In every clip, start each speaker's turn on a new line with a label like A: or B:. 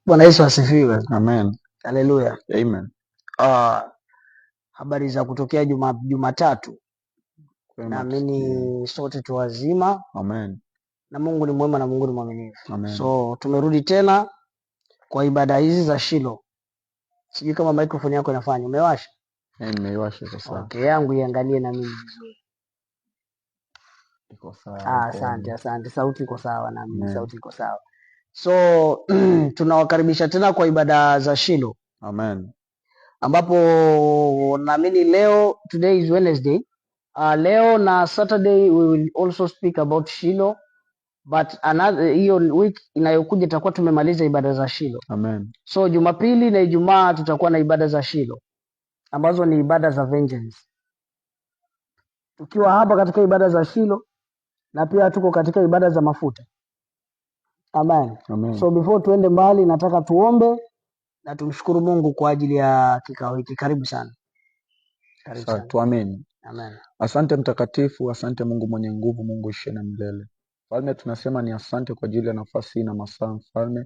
A: Bwana Yesu asifiwe.
B: Amen.
A: Haleluya.
B: Amen.
A: Habari za kutokea Jumatatu. Naamini sote tu wazima.
B: Amen.
A: Na Mungu ni mwema na Mungu ni mwaminifu.
B: Amen.
A: So tumerudi tena kwa ibada hizi za Shilo. Sijui kama microphone yako inafanya. Umewasha?
B: Nimeiwasha sasa.
A: Okay, yangu iangalie na mimi vizuri.
B: Iko sawa.
A: Asante. Sauti iko sawa na mimi sauti iko sawa. So tunawakaribisha tena kwa ibada za Shilo.
B: Amen.
A: Ambapo naamini leo, today is Wednesday. Leo na Saturday we will also speak about Shilo, but another hiyo week inayokuja tutakuwa tumemaliza ibada za Shilo.
B: Amen.
A: So Jumapili na Ijumaa tutakuwa na ibada za Shilo ambazo ni ibada za vengeance. Tukiwa hapa katika ibada za Shilo na pia tuko katika ibada za mafuta. Amen.
B: Amen.
A: So before tuende mbali, nataka tuombe na tumshukuru Mungu kwa ajili ya kikao hiki. Karibu sana.
B: Tuamini.
A: Amen.
B: Asante mtakatifu, asante Mungu mwenye nguvu, Mungu ishiye na milele. Mfalme, tunasema ni asante kwa ajili ya nafasi na masaa Mfalme.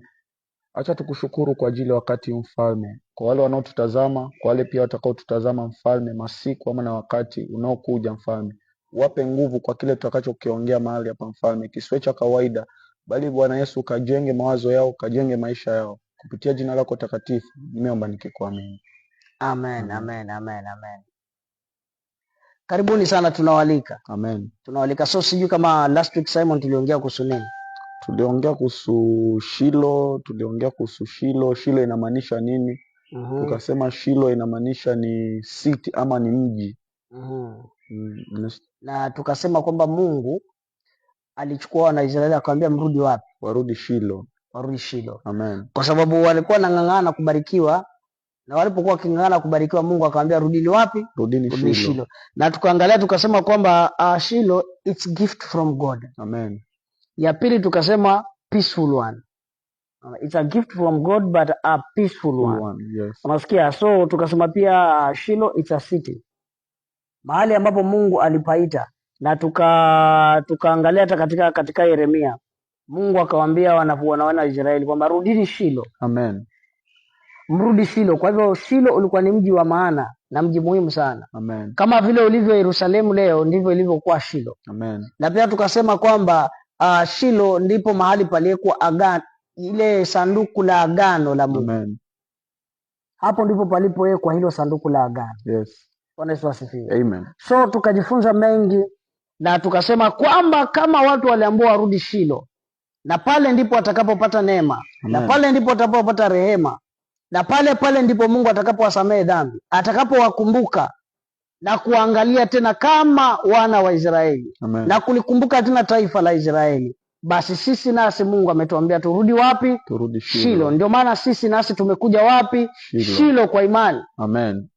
B: Acha tukushukuru kwa ajili ya wakati Mfalme. Kwa wale wanaotutazama, kwa wale pia watakao tutazama Mfalme, masiku ama na wakati unaokuja Mfalme. Wape nguvu kwa kile tutakachokiongea mahali hapa Mfalme. Kisiwe cha kawaida, bali Bwana Yesu kajenge mawazo yao, kajenge maisha yao. Kupitia jina lako takatifu, nimeomba nikikuamini.
A: Amen. Karibuni sana, tunawalika.
B: Amen.
A: Tunawalika. So sijui kama last week Simon tuliongea kuhusu nini?
B: Tuliongea kuhusu Shilo, Shilo inamaanisha nini? Tukasema Shilo inamaanisha ni city ama ni mji.
A: Na tukasema kwamba Mungu alichukua Wanaisraeli akamwambia mrudi wapi?
B: Warudi Shilo.
A: Amen. Kwa sababu walikuwa nang'ang'ana kubarikiwa, na walipokuwa king'ang'ana kubarikiwa Mungu akamwambia rudini wapi?
B: Rudini Shilo.
A: Na tukaangalia tukasema kwamba Shilo it's gift from God.
B: Amen.
A: Ya pili tukasema peaceful one. It's a gift from God but a peaceful one.
B: Yes.
A: Unasikia? So tukasema pia Shilo it's a city. Mahali ambapo Mungu alipaita, na tukaangalia hata katika Yeremia. Mungu akawaambia wana wa Israeli kwamba rudini Shilo.
B: Amen.
A: Mrudi Shilo. Kwa hivyo Shilo ulikuwa ni mji wa maana na mji muhimu sana.
B: Amen.
A: Kama vile ulivyo Yerusalemu leo ndivyo ilivyokuwa Shilo.
B: Amen.
A: Na pia tukasema kwamba Shilo ndipo mahali paliyekuwa agano, ile sanduku la agano la Mungu.
B: Amen.
A: Hapo ndipo palipowekwa hilo sanduku la agano.
B: Yes.
A: Bwana Yesu asifiwe.
B: Amen.
A: So tukajifunza mengi na tukasema kwamba kama watu waliambiwa warudi Shilo, na pale ndipo atakapopata neema.
B: Amen.
A: Na pale ndipo atakapopata rehema. Na pale ndipo Mungu atakapowasamehe dhambi, atakapowakumbuka na kuangalia tena kama wana wa Israeli.
B: Amen.
A: Na kulikumbuka tena taifa la Israeli. Basi sisi nasi Mungu ametuambia turudi wapi?
B: Turudi
A: Shilo. Ndio maana sisi nasi tumekuja wapi? Shilo kwa imani.
B: Amen.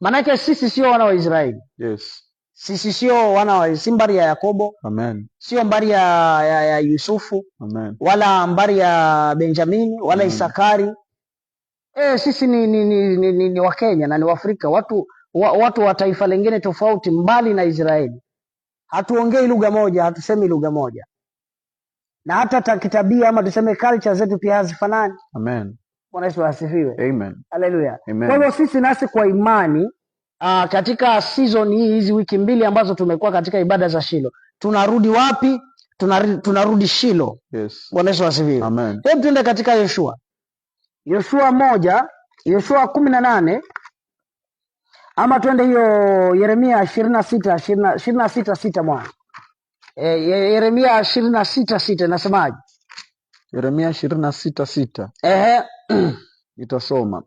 A: Manake sisi sio wana wa Israeli.
B: Yes.
A: Sisi sio si mbari ya Yakobo.
B: Amen.
A: Sio mbari ya Yusufu.
B: Amen.
A: Wala mbari ya Benjamini wala Isakari. Sisi ni wa Kenya na ni wa Afrika, watu wa taifa lingine tofauti mbali na Israeli. Hatuongei lugha moja, hatusemi lugha moja. Na hata kitabia ama tuseme culture zetu pia hazifanani.
B: Amen.
A: Bwana Yesu asifiwe.
B: Amen.
A: Haleluya.
B: Amen.
A: Kwa hivyo sisi nasi kwa imani katika season hizi wiki mbili ambazo tumekuwa katika ibada za Shilo, tunarudi wapi? Tunarudi Shilo.
B: Yes.
A: Bwana Yesu asifiwe.
B: Amen.
A: Hebu tuende katika Yoshua 18 ama twende hiyo Yeremia 26:6 mwana. Yeremia 26:6 nasemaje?
B: Yeremia 26:6. Nitasoma.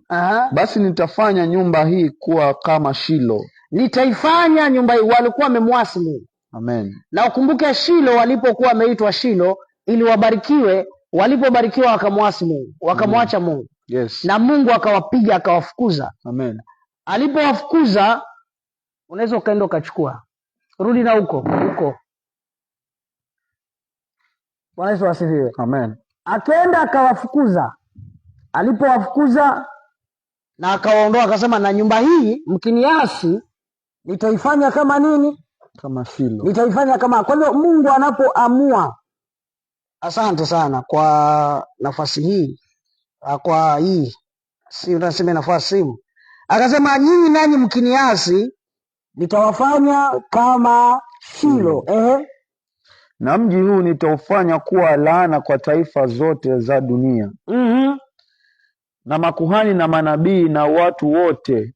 B: Basi nitafanya nyumba hii kuwa kama Shilo.
A: Nitaifanya nyumba hii. Walikuwa wamemwasi Mungu.
B: Amen.
A: Na ukumbuke Shilo walipokuwa wameitwa Shilo ili wabarikiwe, walipobarikiwa wakamwasi Mungu, wakamwacha Mungu.
B: Yes.
A: Na Mungu akawapiga, akawafukuza.
B: Amen.
A: Alipowafukuza, unaweza ukaenda ukachukua. Rudi na huko. Bwana Yesu asifiwe.
B: Amen.
A: Akaenda akawafukuza. Alipowafukuza na akawaondoa, akasema na nyumba hii mkiniasi nitaifanya kama nini?
B: Kama Shilo.
A: Nitaifanya kama. Kwa hiyo Mungu anapoamua. Asante sana kwa nafasi hii. kwa hii si unasema inafaa simu, akasema nyinyi nanyi mkiniasi nitawafanya kama Shilo.
B: Na mji huu nitaufanya kuwa laana kwa taifa zote za dunia. Na makuhani na manabii na watu wote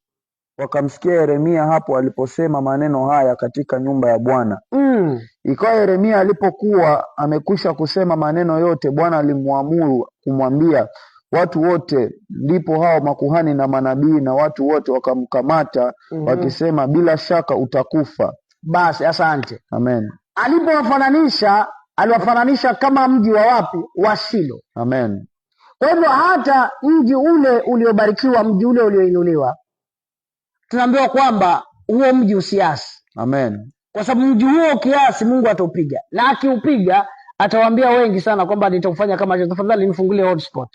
B: wakamsikia Yeremia hapo aliposema maneno haya katika nyumba ya Bwana. Ikawa Yeremia alipokuwa amekwisha kusema maneno yote, Bwana alimwamuru kumwambia watu wote. Ndipo hao makuhani na manabii na watu wote wakamkamata wakisema, bila shaka utakufa.
A: Basi asante.
B: Amen.
A: Aliwafananisha kama mji wa wapi? Wa Shilo.
B: Amen.
A: Kwa hivyo hata mji ule uliobarikiwa, mji ule ulioinuliwa, tunaambiwa kwamba huo mji usiasi.
B: Amen.
A: Kwa sababu mji huo ukiasi, Mungu ataupiga, na akiupiga atawaambia wengi sana kwamba nitaufanya kama, tafadhali nifungulie hotspot,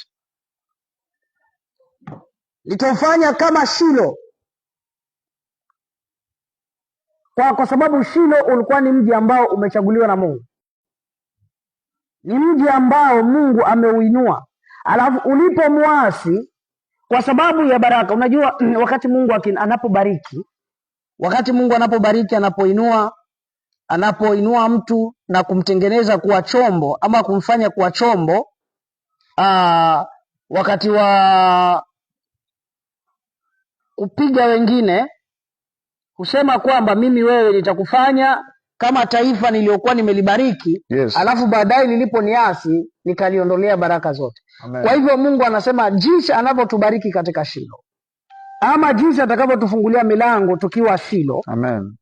A: nitaufanya kama Shilo. Kwa sababu Shilo ulikuwa ni mji ambao umechaguliwa na Mungu, ni mji ambao Mungu ameuinua. Alafu ulipomwasi kwa sababu ya baraka, unajua wakati Mungu anapobariki, anapoinua mtu na kumtengeneza kuwa chombo ama kumfanya kuwa chombo, wakati wa kupiga wengine husema kwamba mimi wewe nitakufanya kama taifa niliyokuwa nimelibariki.
B: Yes.
A: Alafu baadaye niliponiasi nikaliondolea baraka zote.
B: Amen.
A: Kwa hivyo Mungu anasema jinsi anavyotubariki katika Shilo, ama jinsi atakavyotufungulia milango tukiwa Shilo.
B: Amen.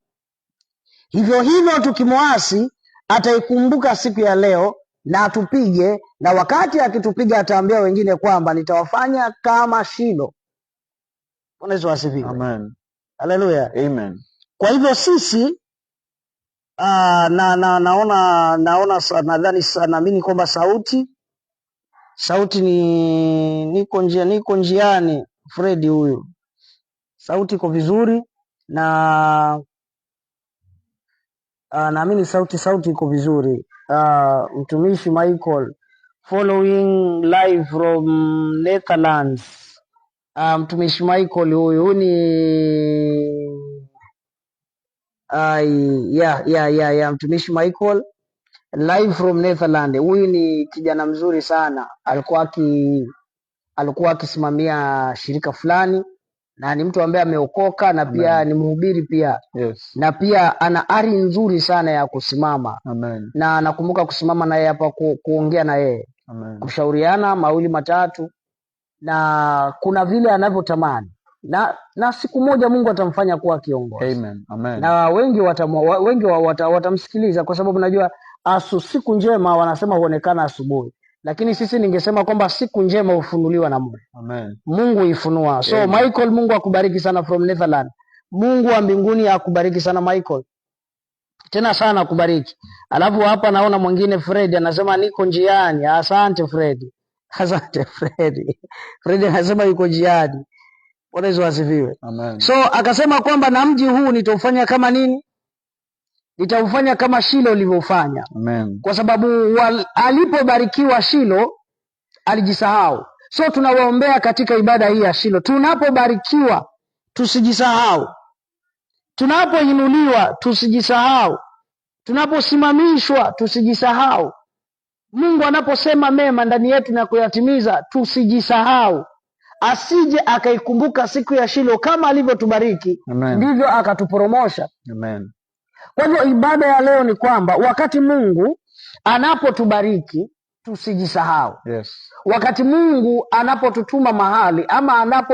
A: Hivyo hivyo tukimwasi ataikumbuka siku ya leo na atupige, na wakati akitupiga ataambia wengine kwamba nitawafanya kama Shilo. Bwana Yesu asifiwe.
B: Amen.
A: Haleluya.
B: Amen.
A: Kwa hivyo sisi naamini kwamba sauti niko njiani. Fredi huyu, sauti iko vizuri, na naamini sauti iko vizuri. Mtumishi Michael following live from Netherlands. Mtumishi Michael huyu ni mtumishi Michael live from Netherlands. Huyu ni kijana mzuri sana, alikuwa akisimamia shirika fulani, na ni mtu ambaye ameokoka, na pia ni mhubiri pia.
B: Yes.
A: Na pia ana ari nzuri sana ya kusimama.
B: Amen.
A: Na nakumbuka kusimama na yeye hapa, kuongea na yeye, kushauriana mawili matatu, na kuna vile anavyotamani, na siku moja Mungu atamfanya kuwa kiongozi.
B: Amen. Amen.
A: Na wengi watamsikiliza, kwa sababu najua siku njema wanasema huonekana asubuhi, lakini sisi ningesema kwamba siku njema hufunuliwa na Mungu.
B: Amen.
A: Mungu ifunua. So
B: Amen.
A: Michael, Mungu akubariki sana from Netherlands. Mungu wa mbinguni akubariki sana Michael, tena sana akubariki. Alafu hapa naona mwingine Fred anasema niko njiani. Asante Fred. Asante Fred. Fred anasema yuko njiani. Bwana Yesu asifiwe.
B: Amen.
A: So akasema kwamba na mji huu nitaufanya kama nini? Nitaufanya kama Shilo ulivyofanya.
B: Amen.
A: Kwa sababu alipobarikiwa Shilo alijisahau. So tunawaombea katika ibada hii ya Shilo, tunapobarikiwa tusijisahau, tunapoinuliwa tusijisahau, tunaposimamishwa tusijisahau, Mungu anaposema mema ndani yetu na kuyatimiza tusijisahau, asije akaikumbuka siku ya Shilo kama alivyotubariki, ndivyo akatuporomosha.
B: Amen.
A: Kwa hivyo ibada ya leo ni kwamba wakati Mungu anapotubariki tusijisahau.
B: Yes.
A: Wakati Mungu anapotutuma mahali ama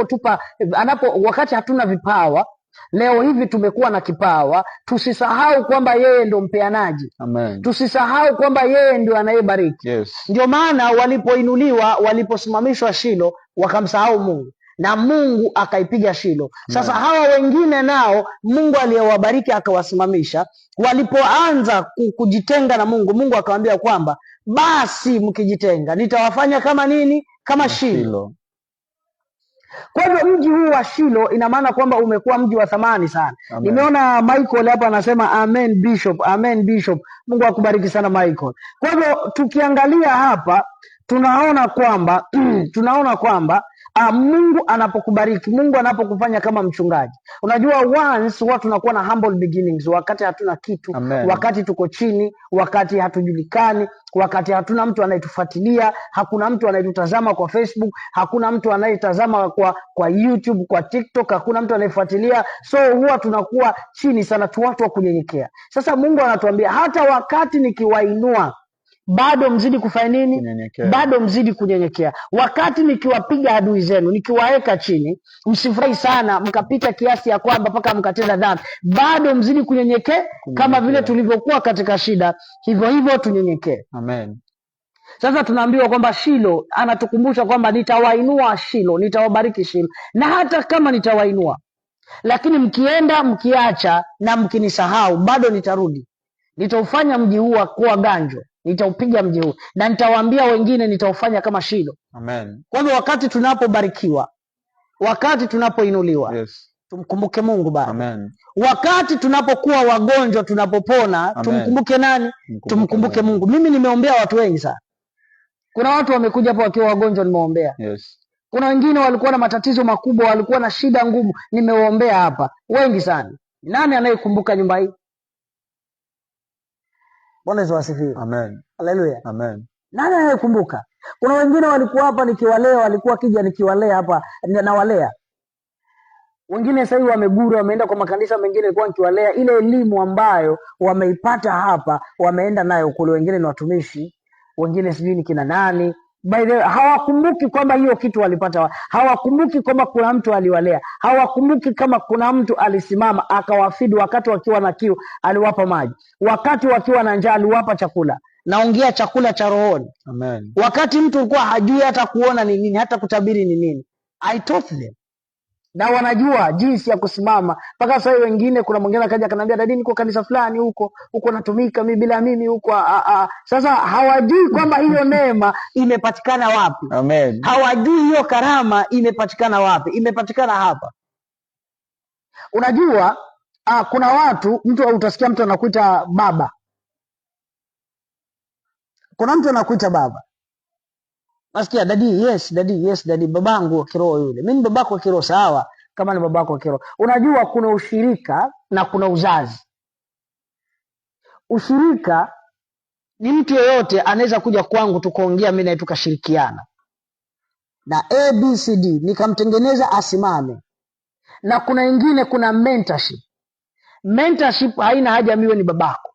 A: wakati hatuna vipawa, leo hivi tumekuwa na kipawa, tusisahau kwamba yeye ndio mpeanaji.
B: Amen.
A: Tusisahau kwamba yeye ndio anayebariki.
B: Yes.
A: Ndio maana walipoinuliwa, waliposimamishwa Shilo, wakamsahau Mungu na Mungu akaipiga Shilo. Sasa hawa wengine nao Mungu aliyewabariki akawasimamisha, walipoanza kujitenga na Mungu, Mungu akawaambia kwamba basi mkijitenga nitawafanya kama nini? Kama Shilo. Kwa hivyo mji huu wa Shilo ina maana kwamba umekuwa mji wa thamani sana. Amen. Nimeona Michael hapa anasema amen Bishop, amen Bishop. Mungu akubariki sana Michael. Kwa hivyo tukiangalia hapa tunaona kwamba tunaona kwamba Mungu anapokubariki, Mungu anapokufanya kama mchungaji, unajua once huwa tunakuwa na humble beginnings, wakati hatuna kitu.
B: Amen.
A: Wakati tuko chini, wakati hatujulikani, wakati hatuna mtu anayetufuatilia, hakuna mtu anayetutazama kwa Facebook, hakuna mtu anayetazama kwa YouTube, kwa TikTok, hakuna mtu anayefuatilia, so huwa tunakuwa chini sana, tu watu wa kunyenyekea. Sasa Mungu anatuambia hata wakati nikiwainua bado mzidi kufanya nini?
B: Kunyenyekea.
A: Bado mzidi kunyenyekea. Wakati nikiwapiga adui zenu, nikiwaweka chini, msifurahi sana mkapita kiasi ya kwamba mpaka mkatenda dhambi, bado mzidi kunyenyekea. Kama vile tulivyokuwa katika shida, hivyo hivyo tunyenyekee.
B: Amen.
A: Sasa tunaambiwa kwamba Shilo anatukumbusha kwamba nitawainua Shilo, nitawabariki Shilo, na hata kama nitawainua, lakini mkienda mkiacha na mkinisahau, bado nitarudi, nitaufanya mji huu kuwa ganjo, nitaupiga mji huu na nitawaambia wengine, nitaufanya kama Shilo.
B: Amen.
A: Kwa hivyo wakati tunapobarikiwa, wakati tunapoinuliwa,
B: Yes.
A: tumkumbuke Mungu Baba.
B: Amen.
A: Wakati tunapokuwa wagonjwa, tunapopona,
B: Amen.
A: tumkumbuke nani? Tumkumbuke Mungu. Mimi nimeombea watu wengi sana. Kuna watu wamekuja hapo wakiwa wagonjwa, nimeombea.
B: Yes.
A: Kuna wengine walikuwa na matatizo makubwa, walikuwa na shida ngumu, nimeombea hapa, wengi sana. Nani anayekumbuka nyumba hii? Bwana Yesu asifiwe.
B: Amen.
A: Haleluya.
B: Amen.
A: Nani anayekumbuka? Kuna wengine walikuwa hapa nikiwalea, walikuwa kija nikiwalea hapa nawalea. Wengine sasa hivi wamegura, wameenda kwa makanisa mengine, ilikuwa nikiwalea. Ile elimu ambayo wameipata hapa wameenda nayo kule. Wengine ni watumishi, wengine sijui ni kina nani. By the way, hawakumbuki kwamba hiyo kitu walipata. Hawakumbuki kwamba kuna mtu aliwalea. Hawakumbuki kama kuna mtu alisimama akawafidi wakati wakiwa na kiu, aliwapa maji. Wakati wakiwa na njaa, aliwapa chakula. Naongea chakula cha rohoni.
B: Amen.
A: Wakati mtu alikuwa hajui hata kuona ni nini, hata kutabiri ni nini, I taught them. Na wanajua jinsi ya kusimama. Mpaka sasa wengine, kuna mwingine akaja akaniambia, dadi, niko kanisa fulani huko natumika mimi bila mimi huko. Sasa hawajui kwamba hiyo neema imepatikana wapi.
B: Amen.
A: Hawajui hiyo karama imepatikana wapi. Imepatikana hapa. Unajua kuna watu, mtu utasikia mtu anakuita baba. Kuna mtu anakuita baba. Nasikia dadi, yes dadi, yes dadi, babangu wa kiroho yule. Mimi ni babako wa kiroho, sawa, kama ni babako wa kiroho. Unajua kuna ushirika na kuna uzazi. Ushirika ni mtu yeyote anaweza kuja kwangu tukaongea mimi naye tukashirikiana. Na ABCD nikamtengeneza asimame. Na kuna ingine, kuna mentorship. Mentorship haina haja miwe ni babako.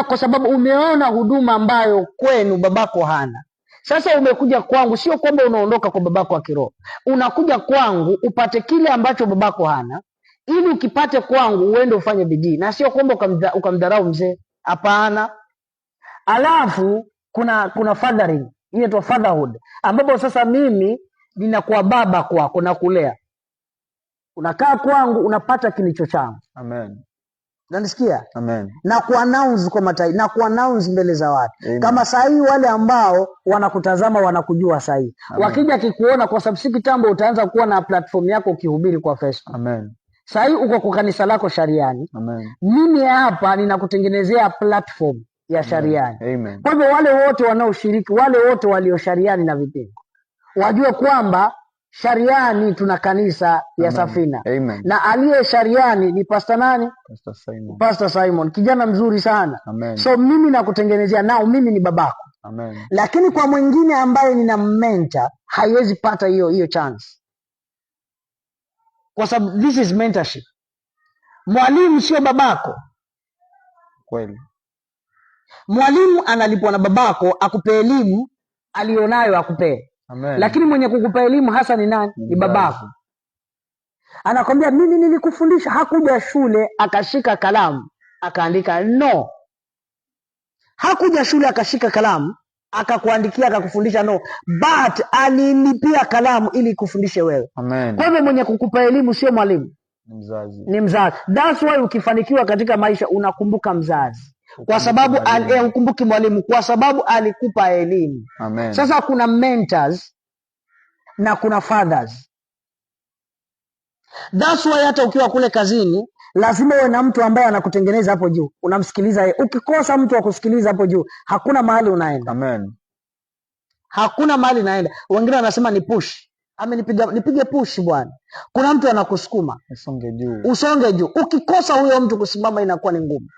A: Kwa sababu umeona huduma ambayo kwenu babako hana. Sasa umekuja kwangu, sio kwamba unaondoka kwa babako wa kiroho. Unakuja kwangu upate kile ambacho babako hana, ili ukipate kwangu uende ufanye bidii, na sio kwamba ukamdharau mzee. Hapana. Alafu kuna fathering, inaitwa fatherhood, ambapo sasa mimi ninakuwa baba kwako na kulea. Unakaa kwangu, unapata kilicho changu.
B: Amen.
A: Unanisikia?
B: Amen.
A: Na kuannounce kwa matai, na kuannounce mbele za watu.
B: Amen.
A: Kama sahi wale ambao wanakutazama wanakujua sahi. Wakija kikuona, kwa sababu si kitambo utaanza kuwa na platform yako ukihubiri kwa Facebook.
B: Amen.
A: Sahi uko kwa kanisa lako Shariani.
B: Amen.
A: Mimi hapa ninakutengenezea platform ya Shariani.
B: Amen.
A: Kwa hivyo wale wote wanaoshiriki, wale wote walio Shariani na vipindi, wajue kwamba Shariani tuna kanisa ya
B: Amen.
A: Safina.
B: Amen.
A: Na aliye Shariani ni Pastor nani?
B: Pastor Simon.
A: Pastor Simon, kijana mzuri sana.
B: Amen.
A: So mimi nakutengenezea, nao mimi ni babako.
B: Amen.
A: Lakini kwa mwingine ambaye nina mentor, haiwezi pata hiyo chance. Kwa sababu this is mentorship. Mwalimu sio babako.
B: Kweli.
A: Mwalimu analipwa na babako akupe elimu alionayo akupee.
B: Amen.
A: Lakini mwenye kukupa elimu hasa ni nani? Ni babako. Anakwambia mimi nilikufundisha. Hakuja shule akashika kalamu akaandika, no. Hakuja shule akashika kalamu akakuandikia akakufundisha, no. But alilipia kalamu ili kufundishe wewe.
B: Amen.
A: Kwa hivyo mwenye kukupa elimu sio mwalimu,
B: Mzazi.
A: ni mzazi. That's why ukifanikiwa katika maisha unakumbuka mzazi. Kwa sababu ukumbuki mwalimu, kwa sababu alikupa elimu.
B: Amen.
A: Sasa kuna mentors na kuna fathers. That's why hata ukiwa kule kazini lazima uwe na mtu ambaye anakutengeneza hapo juu, unamsikiliza yeye. Ukikosa mtu wa kusikiliza hapo juu, hakuna mahali unaenda.
B: Amen.
A: hakuna mahali naenda. Wengine wanasema ni push, nipige push bwana. Kuna mtu anakusukuma usonge juu. Ukikosa huyo mtu kusimama inakuwa ni ngumu.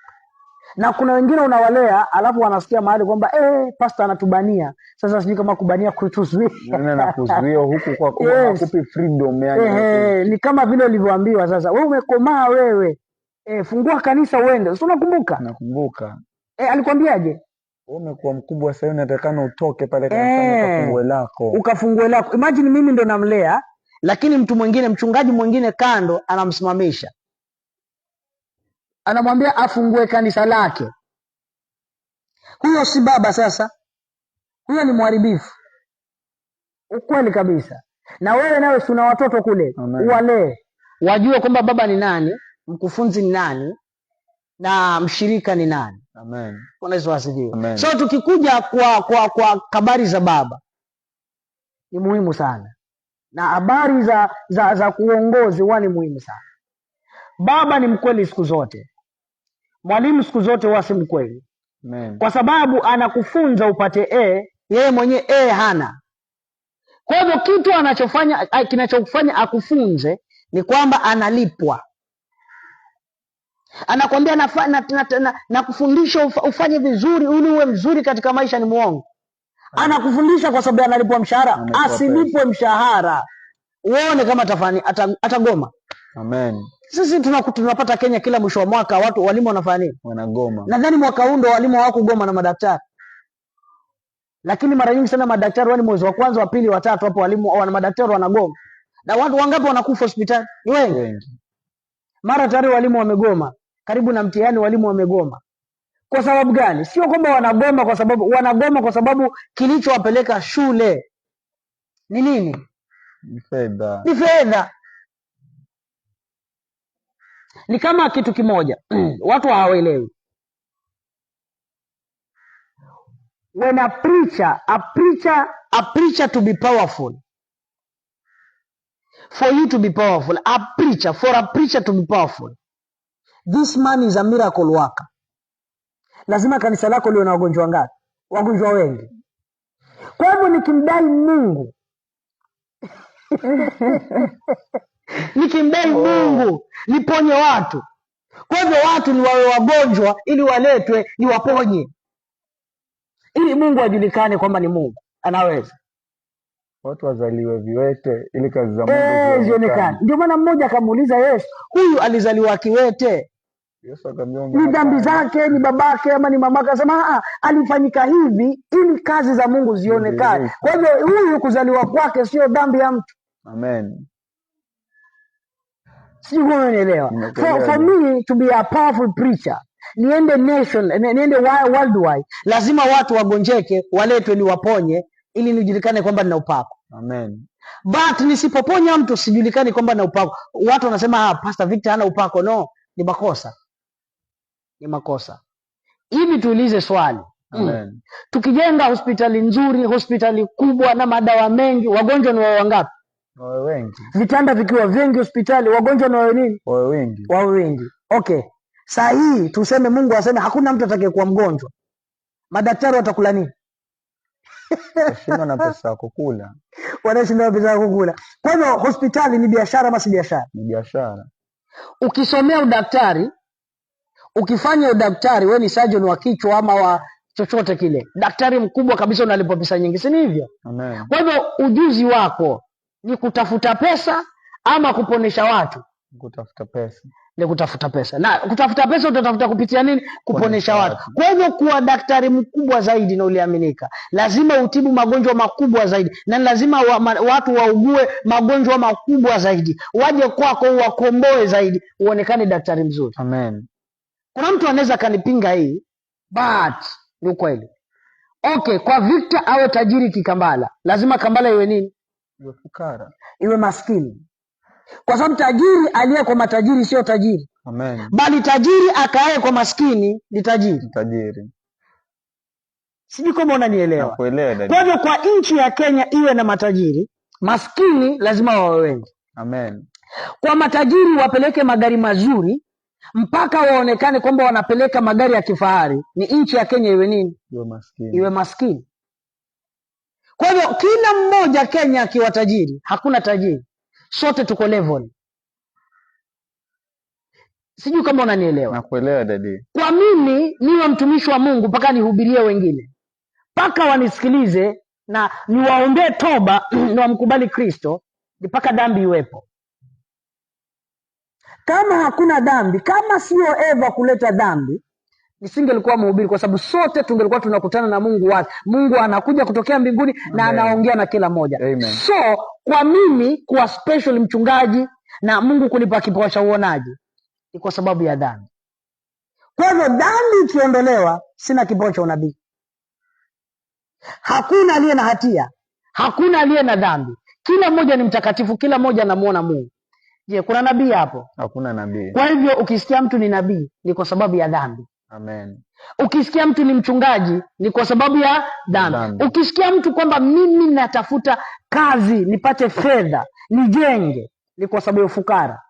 A: Na kuna wengine unawalea alafu wanasikia mahali kwamba pastor anatubania. Sasa sijui kama kubania kutuzuia.
B: Na kuzuia huku kwa kupi freedom yani.
A: Ni kama vile ulivyoambiwa sasa. Wewe umekomaa wewe. Fungua kanisa uende. Si unakumbuka?
B: Nakumbuka.
A: Alikwambiaje?
B: Wewe umekuwa mkubwa sasa, unatakana utoke pale kanisani
A: ukafungue lako. Imagine mimi ndo namlea, lakini mtu mwingine, mchungaji mwingine kando anamsimamisha. Anamwambia afungue kanisa lake. Huyo si baba sasa. Huyo ni mharibifu. Ukweli kabisa. Na wewe nawe una watoto kule, uwalee. Wajue kwamba baba ni nani, mkufunzi ni nani, na mshirika ni nani.
B: Amen.
A: Bwana Yesu asifiwe. So tukikuja kwa habari za baba, ni muhimu sana. Na habari za kuongozi ni muhimu sana. Baba ni mkweli siku zote. Mwalimu siku zote huwa si mkweli.
B: Amen.
A: Kwa sababu anakufunza upate yeye mwenyewe hana. Kwa hivyo kitu kinachokufanya akufunze ni kwamba analipwa. Anakwambia na kufundisha ufanye vizuri ili uwe mzuri katika maisha, ni muongo. Anakufundisha kwa sababu analipwa mshahara. Asilipwe mshahara, uone kama atagoma.
B: Amen.
A: Sisi tunapata Kenya kila mwisho wa mwaka walimu wanafanya nini?
B: Wanagoma.
A: Nadhani mwaka huu ndo walimu hawakugoma na madaktari. Lakini mara nyingi sana madaktari mwezi wa kwanza, wa pili, wa tatu hapo walimu na madaktari wanagoma. Na watu wangapi wanakufa hospitali? Ni wengi. Mara tayari walimu wamegoma. Karibu na mtihani walimu wamegoma. Kwa sababu gani? Sio kwamba wanagoma kwa sababu kilichowapeleka shule ni nini?
B: Ni fedha.
A: Ni fedha. Ni kama kitu kimoja. Watu hawaelewi. When a preacher to be powerful. For you to be powerful, for a preacher to be powerful, this man is a miracle worker. Lazima kanisa lako liwe na wagonjwa ngapi? Wagonjwa wengi. Kwa hivyo nikimdai Mungu Mungu niponye watu. Kwa hivyo watu ni wawe wagonjwa ili waletwe ni waponye, ili Mungu ajulikane kwamba ni Mungu anaweza.
B: Watu wazaliwe viwete ili kazi za Mungu
A: zionekane. Ndio maana mmoja akamuuliza Yesu, huyu alizaliwa kiwete?
B: Yesu akamwambia
A: ni dhambi zake, ni babake ama ni mamake? Akasema alifanyika hivi ili kazi za Mungu zionekane. Kwa hivyo huyu kuzaliwa kwake sio dhambi ya mtu.
B: Amen.
A: Sijui unaelewa. For me to be a powerful preacher, niende worldwide, lazima watu wagonjeke, waletwe ni waponye ili nijulikane kwamba nina upako.
B: Amen.
A: But nisipoponya mtu sijulikani kwamba nina upako. Watu wanasema Pastor Victor hana upako. No, ni makosa. Ni makosa. Hivi tuulize swali.
B: Amen.
A: Tukijenga hospitali nzuri, hospitali kubwa na madawa mengi, wagonjwa ni wangapi?
B: Wawe wengi.
A: Vitanda vikiwa vingi hospitali, wagonjwa ni wawe nini?
B: Wawe wengi.
A: Wawe wengi. Okay. Saa hii tuseme Mungu aseme hakuna mtu atakayekuwa mgonjwa. Madaktari watakula nini?
B: Wanashinda na pesa ya kukula.
A: Wanashinda na pesa ya kukula. Kwa hivyo hospitali ni biashara ama si biashara?
B: Ni biashara.
A: Ukisomea udaktari, ukifanya udaktari, wewe ni surgeon wa kichwa ama wa chochote kile, daktari mkubwa kabisa, unalipwa pesa nyingi, si hivyo?
B: Amen.
A: Kwa hivyo ujuzi wako ni kutafuta pesa ama kuponesha watu?
B: Kutafuta pesa.
A: Ni kutafuta pesa. Na kutafuta pesa utatafuta kupitia nini? Kuponesha watu. Kwa hivyo kuwa daktari mkubwa zaidi na uliaminika, lazima utibu magonjwa makubwa zaidi, na lazima watu waugue magonjwa makubwa zaidi, waje kwako uwakomboe zaidi, uonekane daktari mzuri.
B: Amen.
A: Kuna mtu anaweza kanipinga hii, but ni ukweli. Okay, kwa Victor awe tajiri kikambala, lazima Kambala iwe nini?
B: Iwe fukara.
A: Iwe maskini. Kwa sababu tajiri aliye kwa matajiri sio tajiri.
B: Amen.
A: Bali tajiri akae kwa maskini ni tajiri.
B: Tajiri.
A: Sijui kama unanielewa.
B: Nakuelewa dada.
A: Kwa hivyo kwa nchi ya Kenya iwe na matajiri, maskini lazima wawe wengi.
B: Amen.
A: Kwa matajiri wapeleke magari mazuri mpaka waonekane kwamba wanapeleka magari ya kifahari, ni nchi ya Kenya iwe nini?
B: Iwe maskini.
A: Iwe maskini. Kwa hivyo kila mmoja Kenya akiwa tajiri, hakuna tajiri, sote tuko level. Sijui kama unanielewa.
B: Nakuelewa dadi.
A: Kwa mimi niwe mtumishi wa Mungu mpaka nihubirie wengine, mpaka wanisikilize na niwaombee toba na wamkubali Kristo, mpaka dhambi iwepo. Kama hakuna dhambi, kama sio Eva kuleta dhambi, nisingelikuwa mhubiri, kwa sababu sote tungelikuwa tunakutana na Mungu wazi. Mungu anakuja kutokea mbinguni. Amen. Na anaongea na kila moja. Amen. So kwa mimi kuwa special mchungaji na Mungu kunipa kipawa cha uonaji ni kwa sababu ya dhambi. Kwa hivyo dhambi ikiondolewa, sina kipawa cha unabii. Hakuna aliye na hatia, hakuna aliye na dhambi, kila mmoja ni mtakatifu, kila mmoja anamuona Mungu. Je, kuna nabii hapo? Hakuna nabii. Kwa hivyo ukisikia mtu ni nabii ni kwa sababu ya dhambi. Amen. Ukisikia mtu ni mchungaji ni kwa sababu ya dhambi. Ukisikia mtu kwamba mimi natafuta kazi nipate fedha nijenge, ni kwa sababu ya ufukara.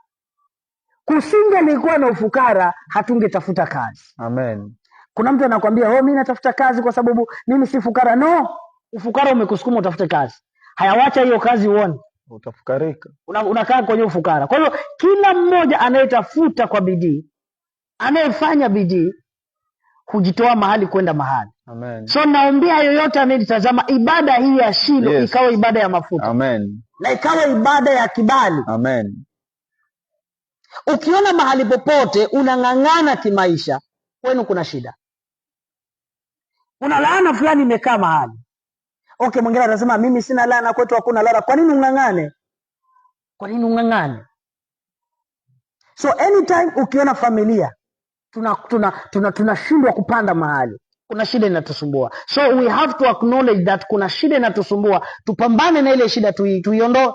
A: Kusingelikuwa na ufukara, hatungetafuta kazi. Amen. Kuna mtu anakuambia, mimi natafuta kazi kwa sababu mimi si fukara. No, ufukara umekusukuma utafute kazi. Hayawacha hiyo kazi uone, utafukarika. Unakaa kwenye ufukara. Kwa hiyo kila mmoja anayetafuta kwa bidii, anayefanya bidii, hujitoa mahali kwenda mahali. Amen. So naombea yoyote anayetazama ibada hii ya Shilo, yes, ikawa ibada ya mafuta. Amen. Na ikawa ibada ya kibali. Amen. Ukiona mahali popote unang'ang'ana kimaisha, kwenu kuna shida. Una laana fulani imekaa mahali. Okay, mwingine anasema mimi sina laana, kwetu hakuna laana. Kwa nini ung'ang'ane? Kwa nini ung'ang'ane? So anytime ukiona familia tunashindwa kupanda mahali, kuna shida inatusumbua. So we have to acknowledge that kuna shida inatusumbua, tupambane na ile shida, tuiondoe.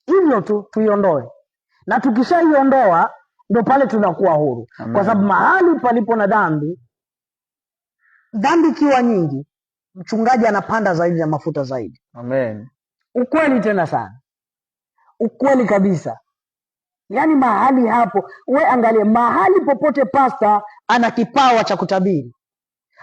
A: Hivyo tu tuiondoe. Na tukishaiondoa ndio pale tunakuwa huru. Amen. Kwa sababu mahali palipo na dhambi ikiwa nyingi, mchungaji anapanda zaidi na mafuta zaidi. Amen. Ukweli tena sana. Ukweli kabisa. Yaani mahali hapo, we angalie mahali popote pasta ana kipawa cha kutabiri,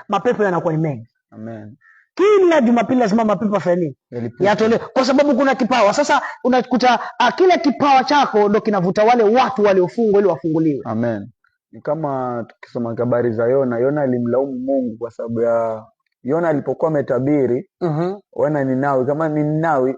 A: mapepo yanakuwa ni mengi. Amen. Kila Jumapili lazima mapepo afanye yatolewe, kwa sababu kuna kipawa. Sasa unakuta kile kipawa chako ndo kinavuta wale watu waliofungwa ili wafunguliwe. Amen. Ni kama tukisoma habari za Yona alimlaumu Mungu kwa sababu ya Yona alipokuwa ametabiri wana Ninawi, kama ni Ninawi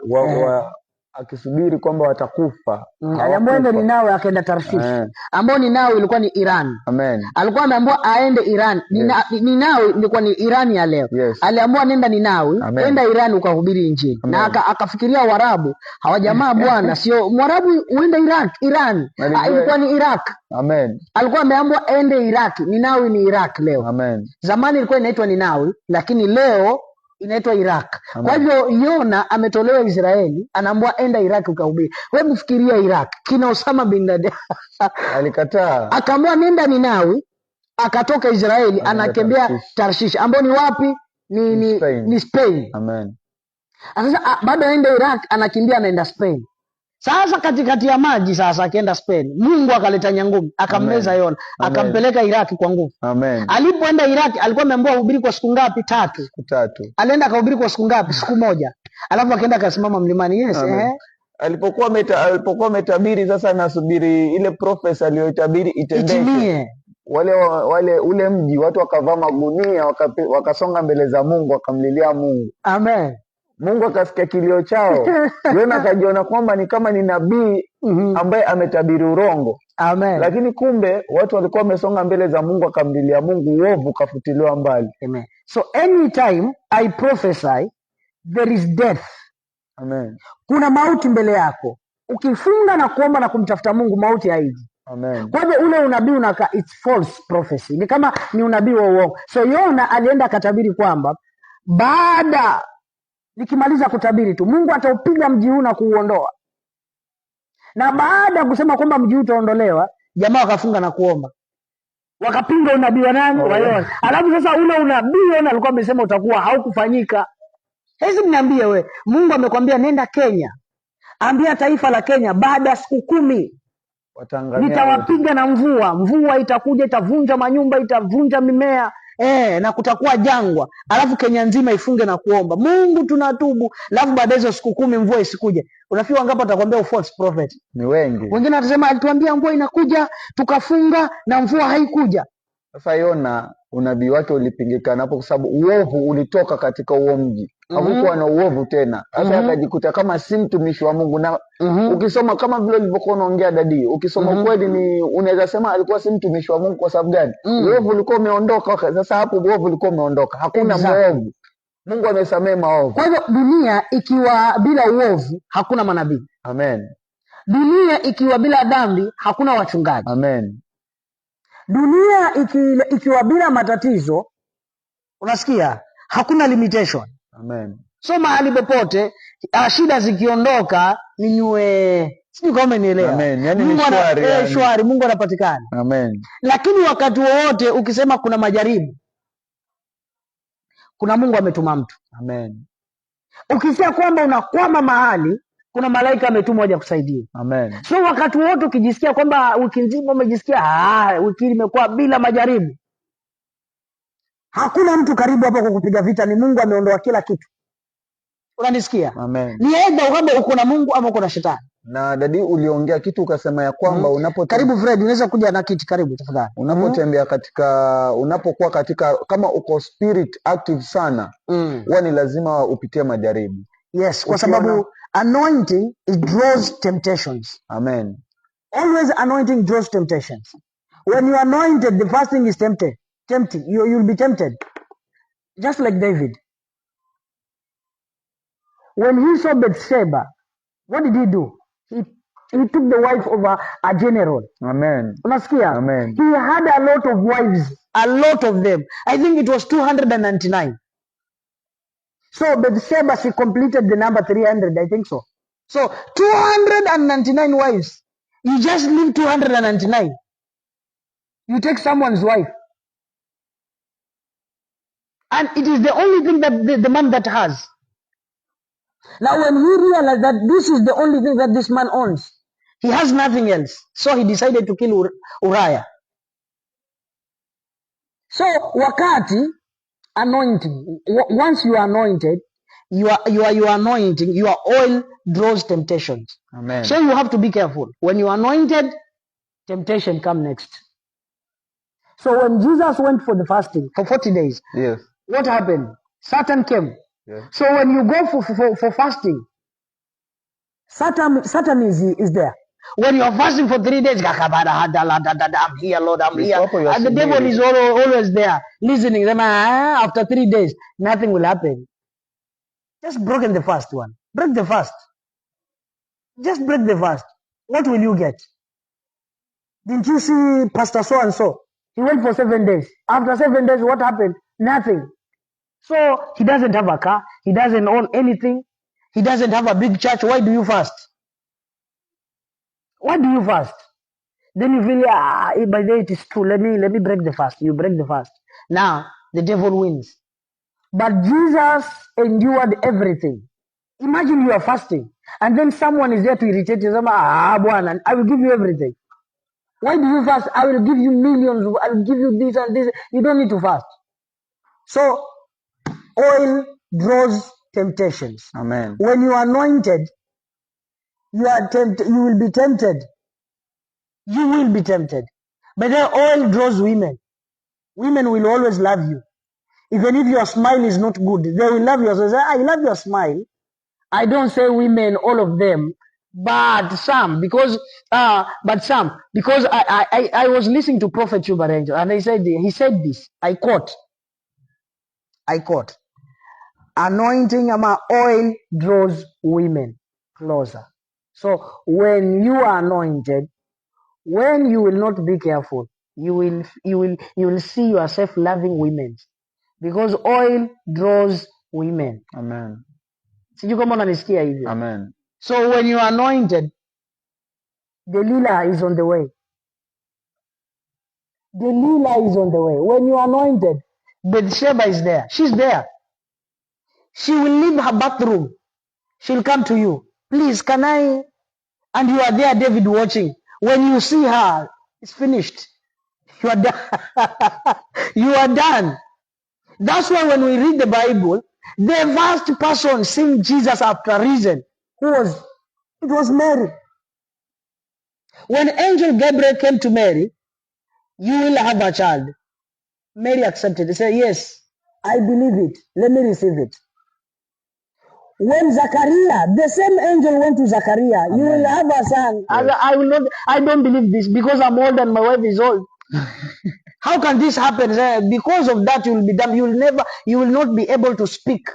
A: akisubiri kwamba watakufa. Aliambiwa Ninawi akaenda Tarshish, ambao Ninawi ilikuwa ni Iran. Amen. Alikuwa ameambiwa aende Iran. Yes. Ninawi ilikuwa ni Iran ya leo. Yes. Aliambiwa nenda Ninawi, enda Iran ukahubiri Injili. Amen. Na akafikiria Waarabu, hawa jamaa bwana sio Mwarabu uende Iran. Ilikuwa ni Iraq. Amen. Alikuwa ameambiwa ende Iraq. Ninawi ni Iraq leo. Amen. Zamani ilikuwa inaitwa Ninawi, lakini leo inaitwa Iraq. Amen. Kwa hivyo Yona ametolewa Israeli, anaambiwa enda Iraq ukahubiri. Wewe mfikiria Iraq, kina Osama bin Laden alikataa. Akaambiwa nenda Ninawi, akatoka Israeli anakembea Tarshish, ambao ni wapi? Ni Spain. Amen. Sasa baada ya enda Iraq anakimbia anaenda Spain. Sasa katikati ya maji sasa akienda Spain, Mungu akaleta nyangumi, akammeza Yona, akampeleka Iraki kwa nguvu. Amen. Alipoenda Iraki alikuwa ameambiwa hubiri kwa siku ngapi? 3. Siku 3. Alienda akahubiri kwa siku ngapi? Siku 1. Alafu akaenda akasimama mlimani. Yes, alipokuwa ametabiri, sasa nasubiri ile prophecy aliyotabiri itendeke. Ule mji watu wakavaa magunia, wakasonga mbele za Mungu, wakamlilia Mungu. Amen. Mungu akasikia kilio chao. Yona akajiona kwamba ni kama ni nabii ambaye ametabiri urongo. Amen. Lakini kumbe watu walikuwa wamesonga mbele za Mungu, akamlilia Mungu, uovu kafutiliwa mbali. Amen. So anytime I prophesy there is death. Amen. Kuna mauti mbele yako. Ukifunga na kuomba na kumtafuta Mungu, mauti haiji. Amen. Kwa hivyo ule unabii it's false prophecy. Ni kama ni unabii wa uongo. So Yona alienda akatabiri kwamba baada nikimaliza kutabiri tu Mungu ataupiga mji huu na kuuondoa. Na baada ya kusema kwamba mji huu utaondolewa, jamaa wakafunga na kuomba. Wakapinga unabii wa nani? Wa Yona. Alafu sasa ule unabii Yona alikuwa amesema utakuwa haukufanyika. Hizi mniambie we, Mungu amekwambia nenda Kenya. Ambia taifa la Kenya baada ya siku 10 nitawapiga na mvua. Mvua itakuja, itavunja manyumba, itavunja mimea, na kutakuwa jangwa, alafu Kenya nzima ifunge na kuomba Mungu tunatubu, alafu baada hizo siku 10 mvua isikuje. Unafikiri wangapi atakwambia false prophet?
B: Ni wengi.
A: Wengine watasema alituambia mvua inakuja, tukafunga na mvua haikuja.
B: Sasa Yona unabii wake ulipingikana hapo, kwa sababu uovu ulitoka katika huo mji. Hakukuwa na uovu tena. Sasa akajikuta kama si mtumishi wa Mungu. Na ukisoma kama vile ulivyokuwa unaongea dadi, ukisoma kweli ni unaweza sema alikuwa si mtumishi wa Mungu. Kwa sababu gani? Uovu ulikuwa umeondoka. Sasa hapo uovu ulikuwa umeondoka, hakuna mwovu. Mungu amesamehe maovu.
A: Kwa hivyo dunia ikiwa bila uovu hakuna manabii.
B: Amen.
A: Dunia ikiwa bila dhambi hakuna wachungaji.
B: Amen.
A: Dunia ikiwa bila matatizo, unasikia, hakuna limitation.
B: Amen.
A: So mahali popote shida zikiondoka ninywe, sijui kama umenielewa.
B: Amen. Yani
A: Mungu
B: ni
A: shwari, Mungu anapatikana.
B: Amen.
A: Lakini wakati wowote ukisema kuna majaribu, kuna Mungu ametuma mtu.
B: Amen.
A: Ukisikia kwamba unakwama mahali, kuna malaika ametumwa aje kusaidia.
B: Amen.
A: So wakati wote ukijisikia kwamba wiki nzima umejisikia wiki imekuwa bila majaribu, hakuna mtu karibu hapo kwa kupiga vita, ni Mungu ameondoa kila kitu. Unanisikia?
B: Amen.
A: Ni aidha kwamba uko na Mungu ama uko na shetani.
B: Na dadi uliongea kitu ukasema ya kwamba
A: karibu Fred, unaweza kuja na kiti karibu tafadhali.
B: Unapotembea unapokuwa katika kama uko spirit active sana, huwa ni lazima upitie majaribu.
A: Yes, kwa sababu anointing it draws temptations.
B: Amen.
A: Always anointing draws temptations. When you are anointed, the first thing is tempting. You'll be tempted. Just like David. When he saw Bathsheba, what did he do? He took the wife of a general.
B: Amen.
A: Unasikia?
B: Amen.
A: He had a lot of wives, a lot of them. I think it was 299. So Bathsheba, she completed the number 300, I think so. So 299 wives. You just leave 299. You take someone's wife. And it is the only thing that the man that has. Now when he realized that this is the only thing that this man owns, he has nothing else. So he decided to kill Uriah. So wakati anointing, once you are anointed, your anointing, your oil draws temptations.
B: Amen.
A: So you have to be careful. When you are anointed, temptation come next. So when Jesus went for the fasting for 40 days,
B: yes,
A: what happened? Satan came.
B: Yes.
A: So when you go for fasting, Satan is there. When you are fasting for 3 days, I'm here, Lord, I'm here. And the devil is always there, listening. After 3 days, nothing will happen. Just broken the fast one. Break the fast. Just break the fast. What will you get? Didn't you see Pastor so-and-so? He went for 7 days. After 7 days, what happened? Nothing. So he doesn't have a car. He doesn't own anything. He doesn't have a big church. Why do you fast? Why do you fast? Then you feel, by the way, it is true. Let me break the fast. You break the fast. Now, the devil wins. But Jesus endured everything. Imagine you are fasting. And then someone is there to irritate you. Bwana, I will give you everything. Why do you fast? I will give you millions. I will give you this and this. You don't need to fast. So, oil draws temptations.
B: Amen.
A: When you are anointed, you will be tempted. You will be tempted. But then oil draws women. Women will always love you. Even if your smile is not good, they will love you. So say, I love your smile. I don't say women, all of them, but some, because I was listening to Prophet Chuba Ranger, and he said this. I quote. Anointing ama oil draws women closer. So when you are anointed, when you will not be careful, you will see yourself loving women, because oil draws women.
B: Amen.
A: Sijui kama unanisikia hivyo.
B: Amen.
A: So when you are anointed, Delilah is on the way. Delilah is on the way. When you are anointed, Bathsheba is there. She's there. She will leave her bathroom. She'll come to you. Please, can I? And you are there, David, watching. When you see her, it's finished. You are done. You are done. That's why when we read the Bible, the first person seeing Jesus after risen, who was? It was Mary. When angel Gabriel came to Mary, you will have a child. Mary accepted. He said, yes, I believe it. Let me receive it. When Zachariah, the same angel went to Zachariah, you will have a son. Yes. I will not. I don't believe this because I'm old and my wife is old. How can this happen? Because of that, you will be dumb. You will not be able to speak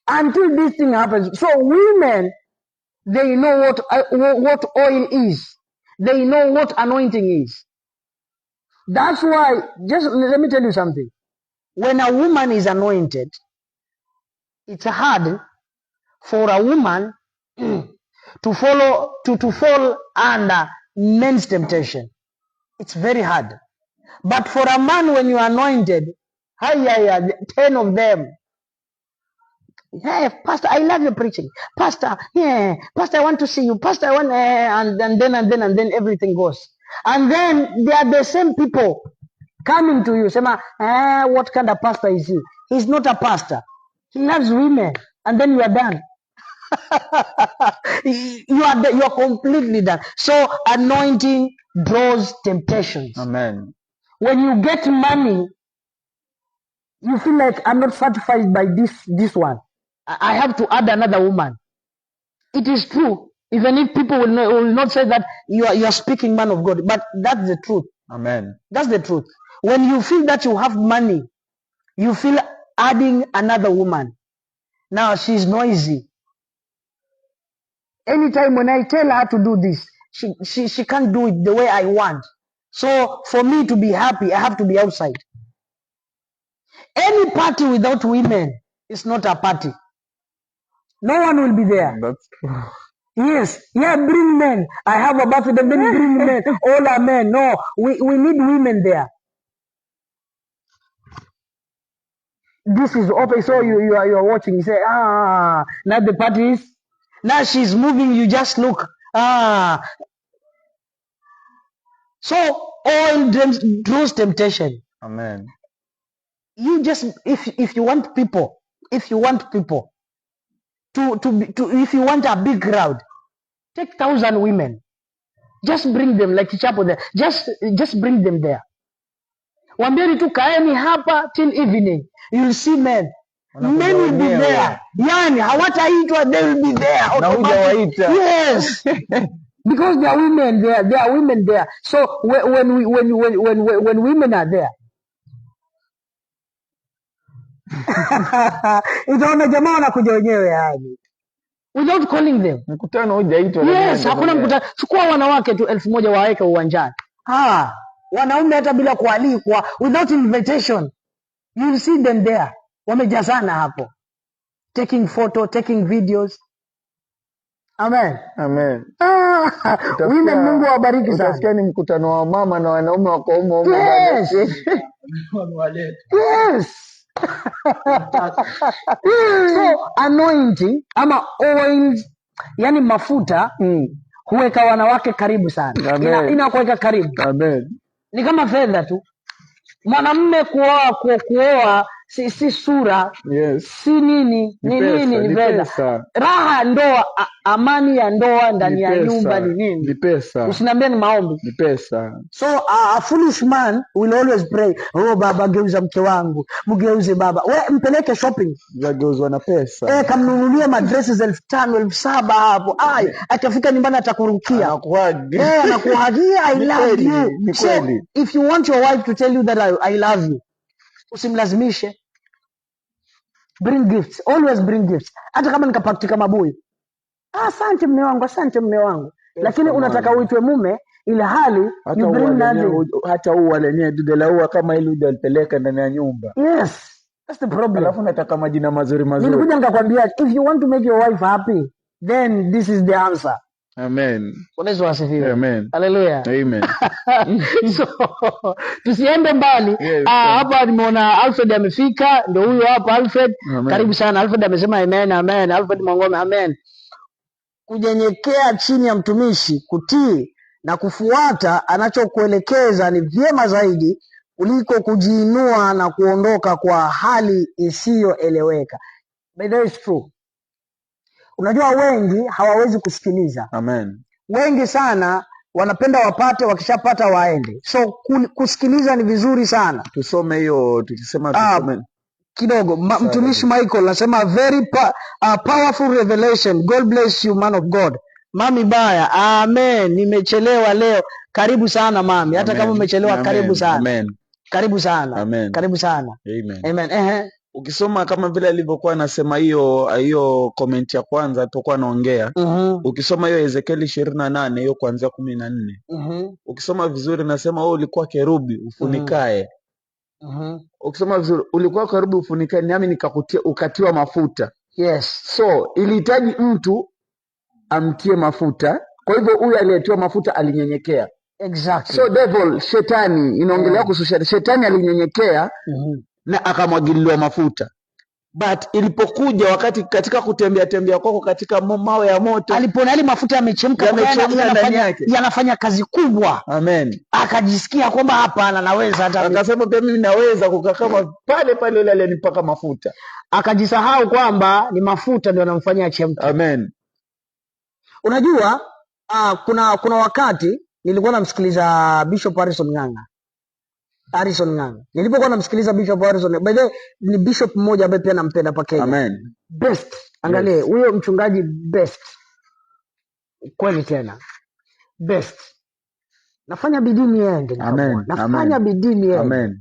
A: until this thing happens. So women, they know what oil is. They know what anointing is. That's why, just let me tell you something. When a woman is anointed, it's hard for a woman to fall under men's temptation. It's very hard. But for a man, when you are anointed, 10 of them. Hey, Pastor, I love your preaching. Pastor, yeah, Pastor, I want to see you. Pastor, I want, and then everything goes. And then they are the same people coming to you, say, what kind of pastor is he? He's not a pastor. He loves women. And then you are done. You are completely done. So anointing draws temptations.
B: Amen.
A: When you get money, you feel like I'm not satisfied by this one. I have to add another woman. It is true. Even if people will not say that you are speaking man of God, but that's the truth.
B: Amen.
A: That's the truth. When you feel that you have money, you feel adding another woman. Now she's noisy. Anytime when I tell her to do this, she can't do it the way I want. So for me to be happy, I have to be outside. Any party without women is not a party. No one will be there.
B: That's true.
A: Yes. Yeah, bring men. I have a birthday, then bring men. All are men. No, we need women there. This is open. So you are watching. You say, now the party is. Now she's moving. You just look. So oil draws temptation.
B: Amen.
A: You just if you want people to if you want a big crowd, take 1,000 women. Just bring them like chapel there. Just bring them there. Wambieni tu kaeni hapa till evening. You'll see men. Men will be there. Yani hawataitwa, they will be there. Yes. Because there are women there. There are women there. So when women are there, utaona jamaa wanakuja wenyewe yani. Without calling them.
B: Mkutano hujaitwa.
A: Yes, hakuna mkutano. Chukua wanawake tu 1,000 waweke uwanjani. Wanaume hata bila kualikwa, without invitation. You'll see them there. Wamejazana hapo. Taking photo, taking videos. Amen.
B: Amen.
A: Women, Mungu awabariki sana.
B: Utasikia ni mkutano wa mama na wanaume wako humo.
A: Yes. Yes. So anointing ama oils, yani mafuta huweka wanawake karibu sana. Inakuweka karibu.
B: Amen.
A: Ni kama fedha tu. Mwanamume kuoa si sura,
B: yes,
A: si nini, ni fedha. Raha ndoa, amani ya ndoa ndani ya nyumba ni nini?
B: Ni pesa.
A: Usiniambie ni maombi.
B: Ni pesa.
A: So a foolish man will always pray, oh baba geuza mke wangu, mgeuze baba. We mpeleke shopping.
B: Zageuzwa na pesa.
A: Kamnunulie madresses 5,000, 7,000 hapo. Atafika nyumbani atakurukia.
B: Anakuhagia.
A: Anakuhagia, I love you. So if you want your wife to tell you that I love you, usimlazimishe. Bring gifts. Always bring gifts. Hata kama nikapaktika mabuyu. Asante mme wangu, asante mme wangu. Yes, lakini unataka uitwe mume ile hali you bring nothing.
B: Hata ua lenyewe dude la ua kama ile udalipeleka ndani ya nyumba.
A: Yes. That's the problem.
B: Alafu nataka majina mazuri.
A: Nilikuja nikakwambia if you want to make your wife happy, then this is the answer.
B: Amen.
A: Yesu asifiwe.
B: Amen.
A: Hallelujah.
B: Amen.
A: So tusiende mbali. Yes, hapa nimeona Alfred amefika, ndio huyo hapa Alfred. Amen. Karibu sana Alfred, amesema amen, amen. Alfred Mwangome, amen. Kunyenyekea chini ya mtumishi, kutii na kufuata anachokuelekeza ni vyema zaidi kuliko kujiinua na kuondoka kwa hali isiyoeleweka. But that is true. Unajua wengi hawawezi kusikiliza.
B: Amen.
A: Wengi sana wanapenda wapate, wakishapata waende. So kusikiliza ni vizuri sana.
B: Tusome hiyo, tukisema tusome
A: kidogo. Mtumishi Michael anasema very powerful revelation. God bless you, man of God. Mami Baya, amen. Nimechelewa leo. Karibu sana mami. Hata kama umechelewa, karibu sana.
B: Amen.
A: Karibu sana.
B: Amen.
A: Karibu sana.
B: Amen.
A: Amen.
B: Ukisoma kama vile alivyokuwa anasema hiyo comment ya kwanza alipokuwa anaongea, ukisoma hiyo Ezekieli 28 hiyo kuanzia 14, ukisoma vizuri nasema wewe ulikuwa kerubi ufunikae. Ukisoma vizuri ulikuwa kerubi ufunikae, nami nikakutia ukatiwa mafuta.
A: Yes.
B: So ilihitaji mtu amtie mafuta. Kwa hivyo huyu aliyetiwa mafuta alinyenyekea.
A: Exactly.
B: So devil, shetani, inaongelea kuhusu shetani alinyenyekea na akamwagiliwa mafuta. But ilipokuja wakati katika kutembea kwako katika mawe ya moto,
A: alipoona ile mafuta yamechemka
B: ndani yake,
A: yanafanya kazi kubwa.
B: Amen.
A: Akajisikia kwamba hapana, naweza hata
B: akasema pia mimi naweza kukaa kama pale pale yule alyenipaka mafuta.
A: Akajisahau kwamba ni mafuta ndio yanamfanyia achemke.
B: Amen.
A: Unajua kuna wakati nilikuwa namsikiliza Bishop Harrison Ng'ang'a. Nilipokuwa namsikiliza Bishop Harrison, by the way, ni bishop mmoja ambaye pia nampenda pa Kenya.
B: Amen.
A: Best. Angalie huyo mchungaji best. Kweli tena. Best. Nafanya bidii niende.
B: Amen.
A: Nafanya bidii niende.
B: Amen.